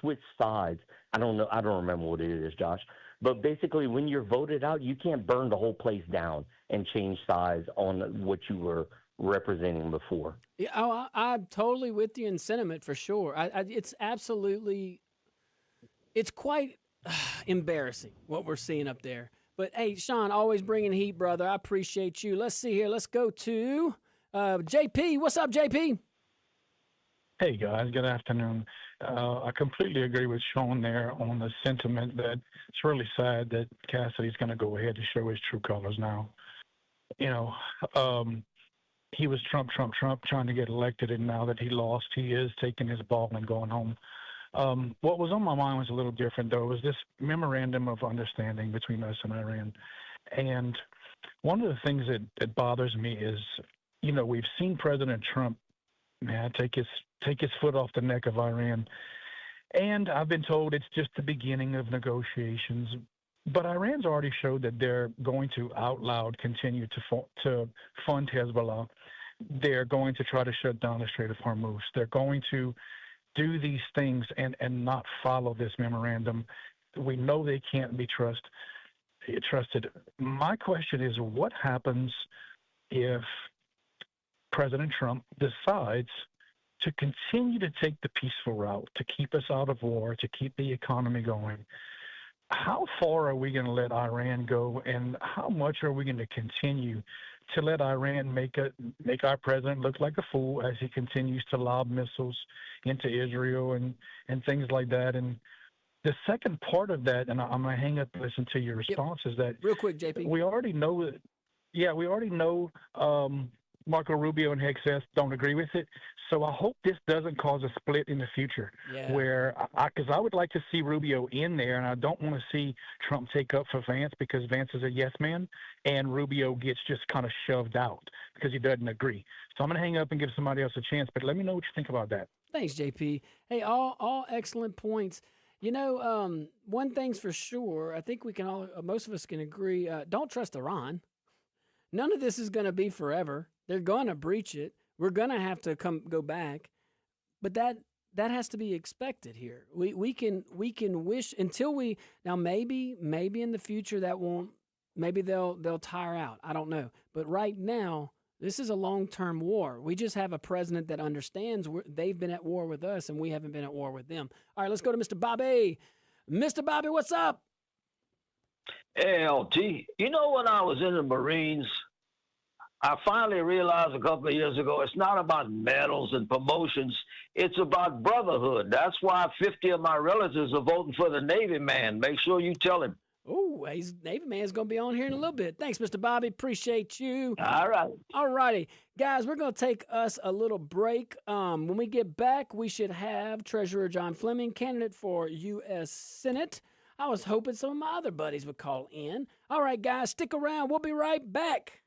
switch sides. I don't know. I don't remember what it is, Josh. But basically, when you're voted out, you can't burn the whole place down and change sides on what you were representing before. Yeah, I'm totally with you in sentiment for sure. It's absolutely, it's quite embarrassing what we're seeing up there. But hey, Sean, always bringing heat, brother. I appreciate you. Let's see here. Let's go to JP. What's up, JP? Hey, guys. Good afternoon. I completely agree with Sean there on the sentiment that it's really sad that Cassidy's going to go ahead and show his true colors now. You know, he was Trump, trying to get elected, and now that he lost, he is taking his ball and going home. What was on my mind was a little different, though, was this memorandum of understanding between us and Iran. And one of the things that bothers me is, you know, we've seen President Trump, man, take his foot off the neck of Iran. And I've been told it's just the beginning of negotiations. But Iran's already showed that they're going to out loud continue to fund Hezbollah. They're going to try to shut down the Strait of Hormuz. They're going to do these things and not follow this memorandum. We know they can't be trusted. My question is, what happens if President Trump decides to continue to take the peaceful route, to keep us out of war, to keep the economy going? How far are we going to let Iran go, and how much are we going to continue to let Iran make our president look like a fool as he continues to lob missiles into Israel and things like that? And the second part of that, and I'm going to hang up and listen to your response, is that real quick, JP. We already know that. Yeah, we already know Marco Rubio and Hexas don't agree with it. So I hope this doesn't cause a split in the future, where because I would like to see Rubio in there, and I don't want to see Trump take up for Vance because Vance is a yes man, and Rubio gets just kind of shoved out because he doesn't agree. So I'm going to hang up and give somebody else a chance, but let me know what you think about that. Thanks, JP. Hey, all excellent points. You know, one thing's for sure, I think we can most of us can agree, don't trust Iran. None of this is going to be forever. They're going to breach it. We're going to have to go back. But that has to be expected here. We can wish until we now maybe in the future that won't, maybe they'll tire out. I don't know. But right now This is a long-term war. We just have a president that understands they've been at war with us and we haven't been at war with them. All right, let's go to Mr. Bobby. Mr. Bobby, what's up? Hey, LT. You know, when I was in the Marines, I finally realized a couple of years ago it's not about medals and promotions. It's about brotherhood. That's why 50 of my relatives are voting for the Navy man. Make sure you tell him. Oh, Navy man's going to be on here in a little bit. Thanks, Mr. Bobby. Appreciate you. All right. All righty. Guys, we're going to take us a little break. When we get back, we should have Treasurer John Fleming, candidate for U.S. Senate. I was hoping some of my other buddies would call in. All right, guys, stick around. We'll be right back.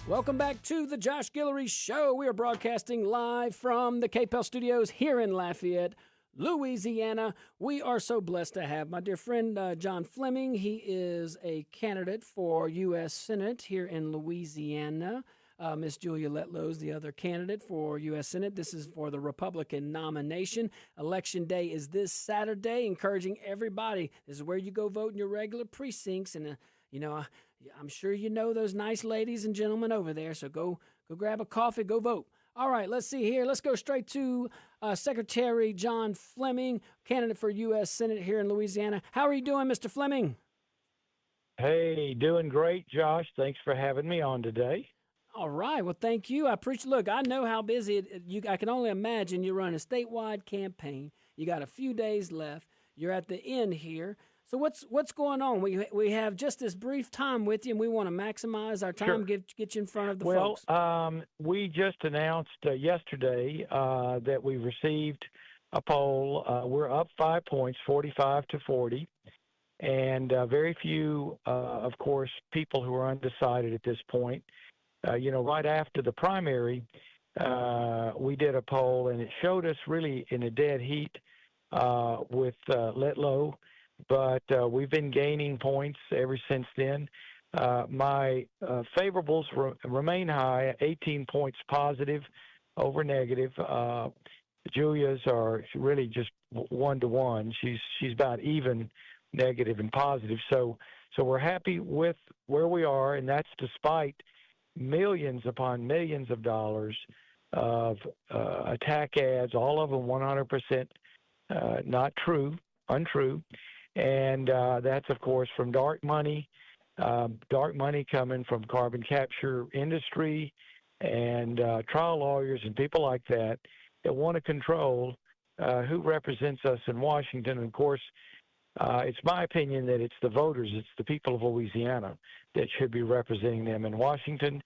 Welcome back to the Josh Guillory Show. We are broadcasting live from the KPEL studios here in Lafayette, Louisiana. We are so blessed to have my dear friend John Fleming. He is a candidate for U.S. Senate here in Louisiana. Miss Julia Letlow is the other candidate for U.S. Senate. This is for the Republican nomination. Election day is this Saturday, encouraging everybody. This is where you go vote in your regular precincts. And, I'm sure you know those nice ladies and gentlemen over there. So go grab a coffee, go vote. All right, let's see here. Let's go straight to Secretary John Fleming, candidate for U.S. Senate here in Louisiana. How are you doing, Mr. Fleming? Hey, doing great, Josh. Thanks for having me on today. All right. Well, thank you. I appreciate. Look, I know how busy I can only imagine you run a statewide campaign. You got a few days left. You're at the end here. So what's going on? We have just this brief time with you, and we want to maximize our time, Sure. get you in front of the folks. Well, we just announced yesterday that we received a poll. We're up 5 points, 45 to 40, and very few, of course, people who are undecided at this point. Right after the primary, we did a poll, and it showed us really in a dead heat with Letlow. But we've been gaining points ever since then. My favorables remain high, 18 points positive over negative. Julia's are really just 1-to-1. She's about even negative and positive. So we're happy with where we are, and that's despite millions upon millions of dollars of attack ads, all of them 100% not true, untrue. And that's, of course, from dark money coming from carbon capture industry and trial lawyers and people like that want to control who represents us in Washington. And, of course, it's my opinion that it's the voters, it's the people of Louisiana that should be representing them in Washington.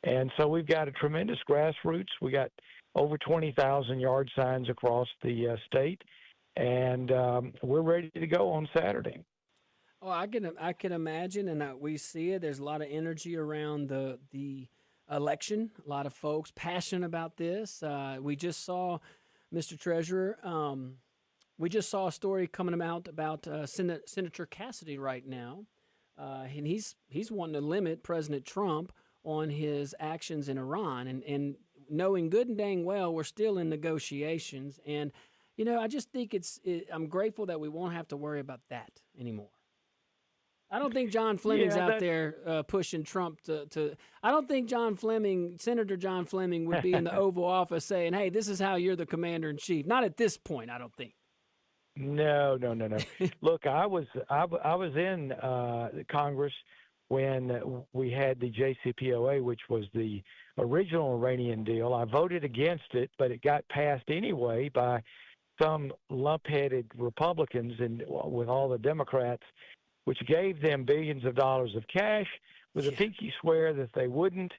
And so we've got a tremendous grassroots. We got over 20,000 yard signs across the state. And we're ready to go on Saturday. Oh, I can imagine, and we see it. There's a lot of energy around the election. A lot of folks passionate about this. We just saw, Mr. Treasurer, we just saw a story coming out about Senator Cassidy right now, and he's wanting to limit President Trump on his actions in Iran, and knowing good and dang well we're still in negotiations. And I just think I'm grateful that we won't have to worry about that anymore. I don't think John Fleming's out there pushing Trump to. I don't think Senator John Fleming would be in the Oval Office saying, "Hey, this is how you're the commander in chief." Not at this point, I don't think. No. Look, I was in Congress when we had the JCPOA, which was the original Iranian deal. I voted against it, but it got passed anyway by some lump-headed Republicans and with all the Democrats, which gave them billions of dollars of cash with a pinky swear that they wouldn't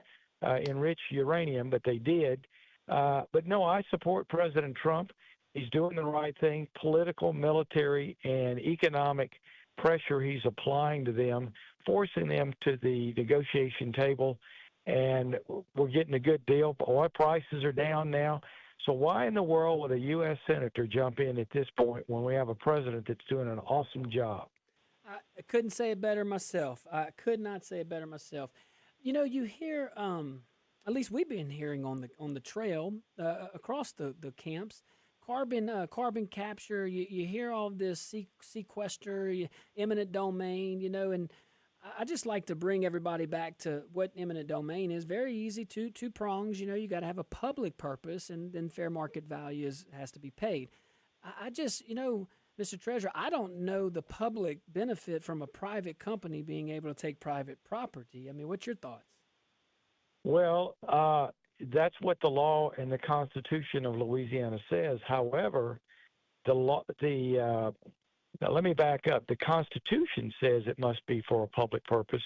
enrich uranium, but they did. But no, I support President Trump. He's doing the right thing. Political, military, and economic pressure he's applying to them, forcing them to the negotiation table, and we're getting a good deal. Oil prices are down now. So why in the world would a U.S. Senator jump in at this point when we have a president that's doing an awesome job? I couldn't say it better myself. I could not say it better myself. You hear, at least we've been hearing on the trail across the camps, carbon capture. You hear all of this sequester, eminent domain, and I just like to bring everybody back to what eminent domain is. Very easy, two prongs. You got to have a public purpose, and then fair market value has to be paid. I just, Mr. Treasurer, I don't know the public benefit from a private company being able to take private property. I mean, what's your thoughts? Well, that's what the law and the Constitution of Louisiana says. However, now, let me back up. The Constitution says it must be for a public purpose,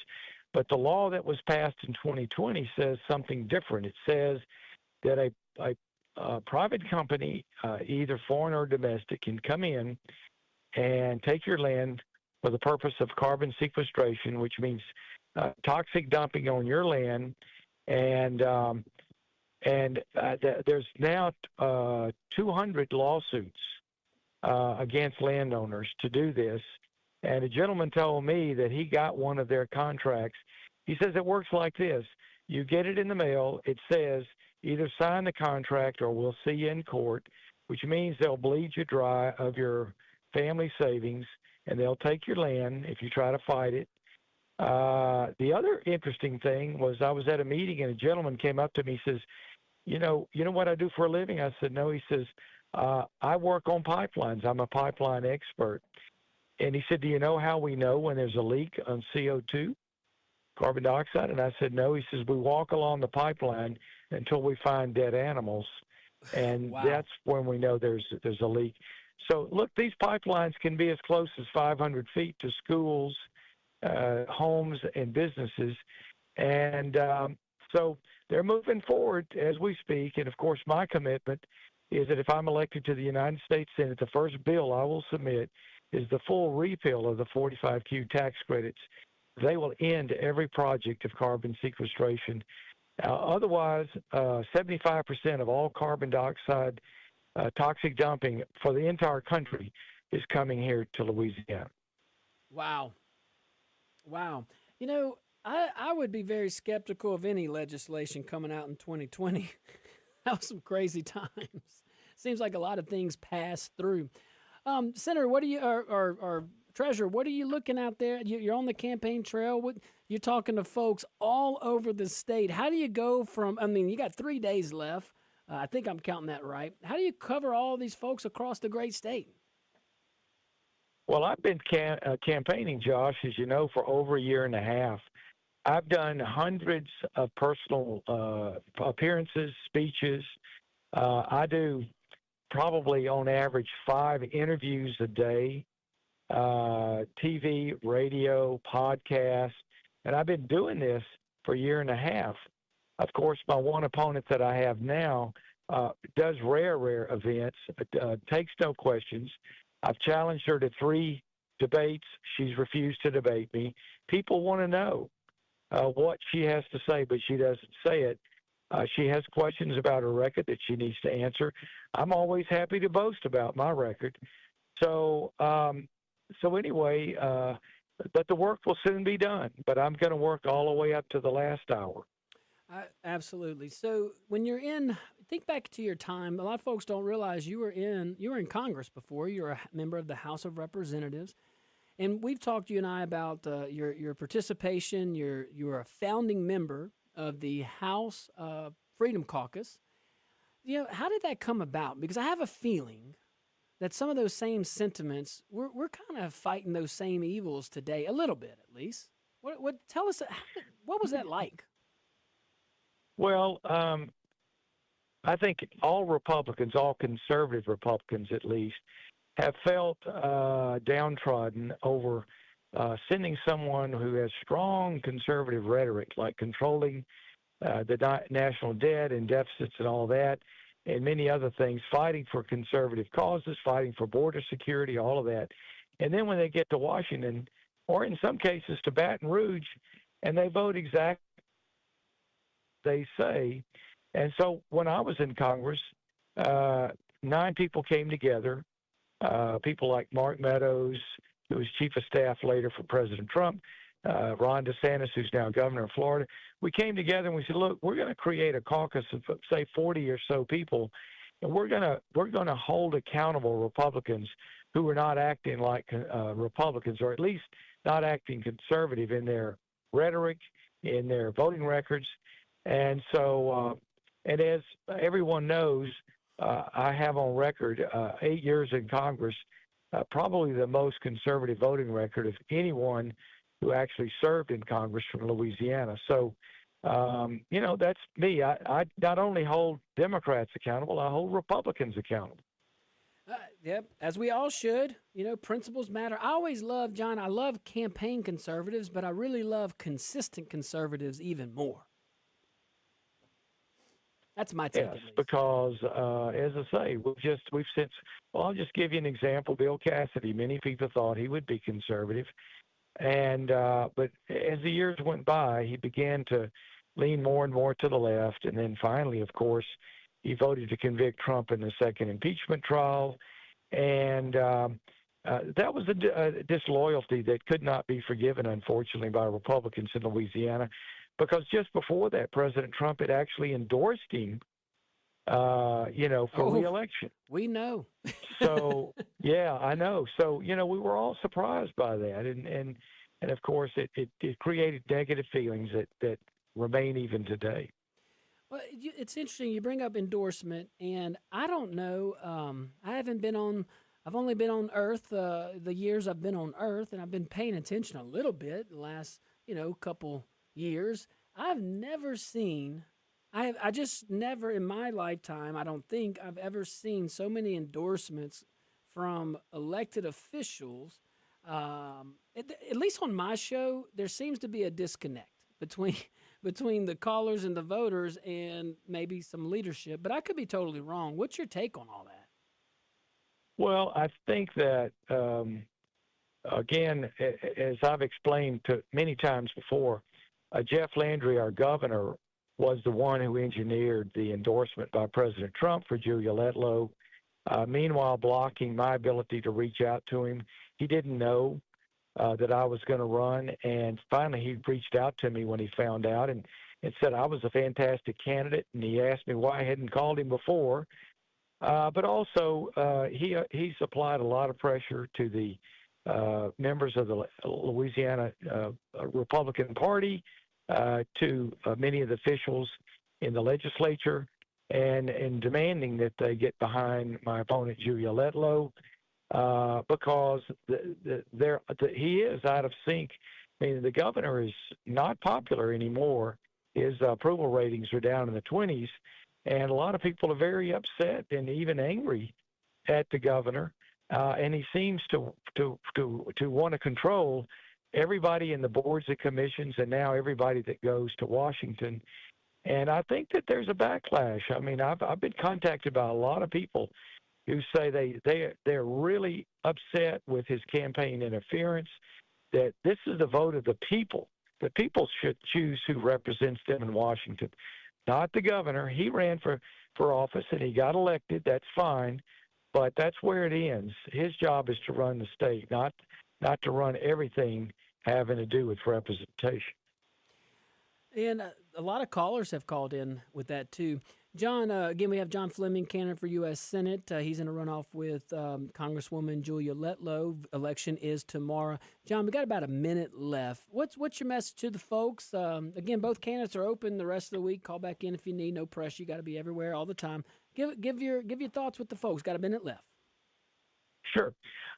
but the law that was passed in 2020 says something different. It says that a private company, either foreign or domestic, can come in and take your land for the purpose of carbon sequestration, which means toxic dumping on your land and there's now 200 lawsuits against landowners to do this. And a gentleman told me that he got one of their contracts. He says it works like this. You get it in the mail. It says either sign the contract or we'll see you in court, which means they'll bleed you dry of your family savings, and they'll take your land if you try to fight it. The other interesting thing was I was at a meeting, and a gentleman came up to me. He says, you know what I do for a living? I said, no. He says, I work on pipelines. I'm a pipeline expert. And he said, do you know how we know when there's a leak on CO2, carbon dioxide? And I said, no. He says, we walk along the pipeline until we find dead animals. And Wow. that's when we know there's a leak. So, look, these pipelines can be as close as 500 feet to schools, homes, and businesses. And so they're moving forward as we speak. And, of course, my commitment is that if I'm elected to the United States Senate, the first bill I will submit is the full repeal of the 45Q tax credits. They will end every project of carbon sequestration. Otherwise, 75% of all carbon dioxide toxic dumping for the entire country is coming here to Louisiana. Wow. You know, I would be very skeptical of any legislation coming out in 2020. That was some crazy times. Seems like a lot of things passed through. Senator, what do you, or Treasurer, what are you looking out there? You're on the campaign trail. You're talking to folks all over the state. How do you go from, you got 3 days left. I think I'm counting that right. How do you cover all these folks across the great state? Well, I've been campaigning, Josh, as you know, for over a year and a half. I've done hundreds of personal appearances, speeches. I do probably on average 5 interviews a day, TV, radio, podcast, and I've been doing this for a year and a half. Of course, my one opponent that I have now does rare events, takes no questions. I've challenged her to 3 debates. She's refused to debate me. People want to know what she has to say, but she doesn't say it. She has questions about her record that she needs to answer. I'm always happy to boast about my record. So anyway, but the work will soon be done. But I'm going to work all the way up to the last hour. Absolutely. So when you're think back to your time. A lot of folks don't realize you were in Congress before. You're a member of the House of Representatives. And we've talked, you and I, about your participation. You're a founding member of the House Freedom Caucus. You know, how did that come about? Because I have a feeling that some of those same sentiments, we're kind of fighting those same evils today, a little bit at least. Tell us, what was that like? Well, I think all Republicans, all conservative Republicans at least, have felt downtrodden over sending someone who has strong conservative rhetoric, like controlling the national debt and deficits and all that, and many other things, fighting for conservative causes, fighting for border security, all of that. And then when they get to Washington, or in some cases to Baton Rouge, and they vote exactly they say. And so when I was in Congress, 9 people came together, people like Mark Meadows, who was chief of staff later for President Trump, Ron DeSantis, who's now governor of Florida. We came together and we said, look, we're going to create a caucus of, say, 40 or so people, and we're going to hold accountable Republicans who are not acting like Republicans, or at least not acting conservative in their rhetoric, in their voting records. And so, and as everyone knows, I have on record 8 years in Congress, probably the most conservative voting record of anyone who actually served in Congress from Louisiana. So, that's me. I not only hold Democrats accountable, I hold Republicans accountable. Yep, as we all should. Principles matter. I always love, John, I love campaign conservatives, but I really love consistent conservatives even more. That's my take. Yes, because as I say, I'll just give you an example. Bill Cassidy, many people thought he would be conservative, and but as the years went by, he began to leaned more and more to the left. And then finally, of course, he voted to convict Trump in the second impeachment trial. And that was a disloyalty that could not be forgiven, unfortunately, by Republicans in Louisiana, because just before that, President Trump had actually endorsed him, for reelection. We know. So, yeah, I know. So, we were all surprised by that. And of course, it created negative feelings that remain even today. Well, it's interesting. You bring up endorsement, and I don't know. I've only been on Earth the years I've been on Earth, and I've been paying attention a little bit the last, couple years. I've never seen. I just never in my lifetime. I don't think I've ever seen so many endorsements from elected officials. At least on my show, there seems to be a disconnect between the callers and the voters, and maybe some leadership. But I could be totally wrong. What's your take on all that? Well, I think that, again, as I've explained to many times before, Jeff Landry, our governor, was the one who engineered the endorsement by President Trump for Julia Letlow, meanwhile blocking my ability to reach out to him. He didn't know that I was going to run, and finally he reached out to me when he found out and said I was a fantastic candidate, and he asked me why I hadn't called him before. But also, he supplied a lot of pressure to the members of the Louisiana Republican Party, to many of the officials in the legislature, and demanding that they get behind my opponent, Julia Letlow, because he is out of sync. I mean, the governor is not popular anymore. His approval ratings are down in the 20s. And a lot of people are very upset and even angry at the governor, and he seems to want to control everybody in the boards and commissions, and now everybody that goes to Washington. And I think that there's a backlash. I mean, I've been contacted by a lot of people who say they're really upset with his campaign interference. That this is the vote of the people. The people should choose who represents them in Washington. Not the governor. He ran for office and he got elected. That's fine, but that's where it ends. His job is to run the state, not to run everything having to do with representation. And a lot of callers have called in with that too. John, again, we have John Fleming, candidate for U.S. Senate. He's in a runoff with Congresswoman Julia Letlow. Election is tomorrow. John, we got about a minute left. What's your message to the folks? Again, both candidates are open the rest of the week. Call back in if you need. No pressure. You got to be everywhere all the time. Give your thoughts with the folks. Got a minute left. Sure.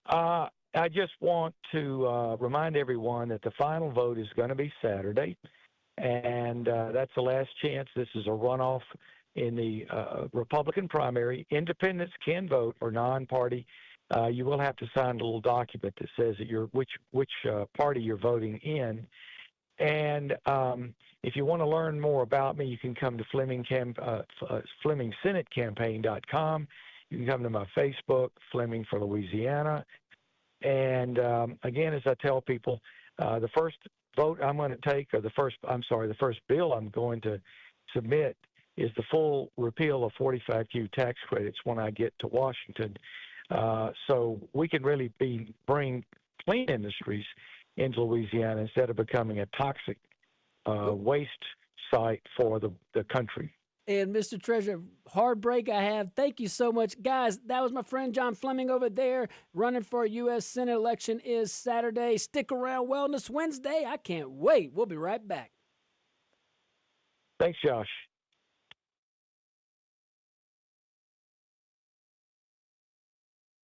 I just want to remind everyone that the final vote is going to be Saturday, and that's the last chance. This is a runoff in the Republican primary. Independents can vote, or non-party. You will have to sign a little document that says that which party you're voting in. And if you want to learn more about me, you can come to FlemingSenateCampaign.com. You can come to my Facebook, Fleming for Louisiana. And again, as I tell people, the first vote I'm going to take, or the first bill I'm going to submit is the full repeal of 45Q tax credits when I get to Washington. So we can really bring clean industries into Louisiana instead of becoming a toxic waste site for the country. And Mr. Treasurer, hard break I have. Thank you so much. Guys, that was my friend John Fleming over there. Running for a U.S. Senate election is Saturday. Stick around Wellness Wednesday. I can't wait. We'll be right back. Thanks, Josh.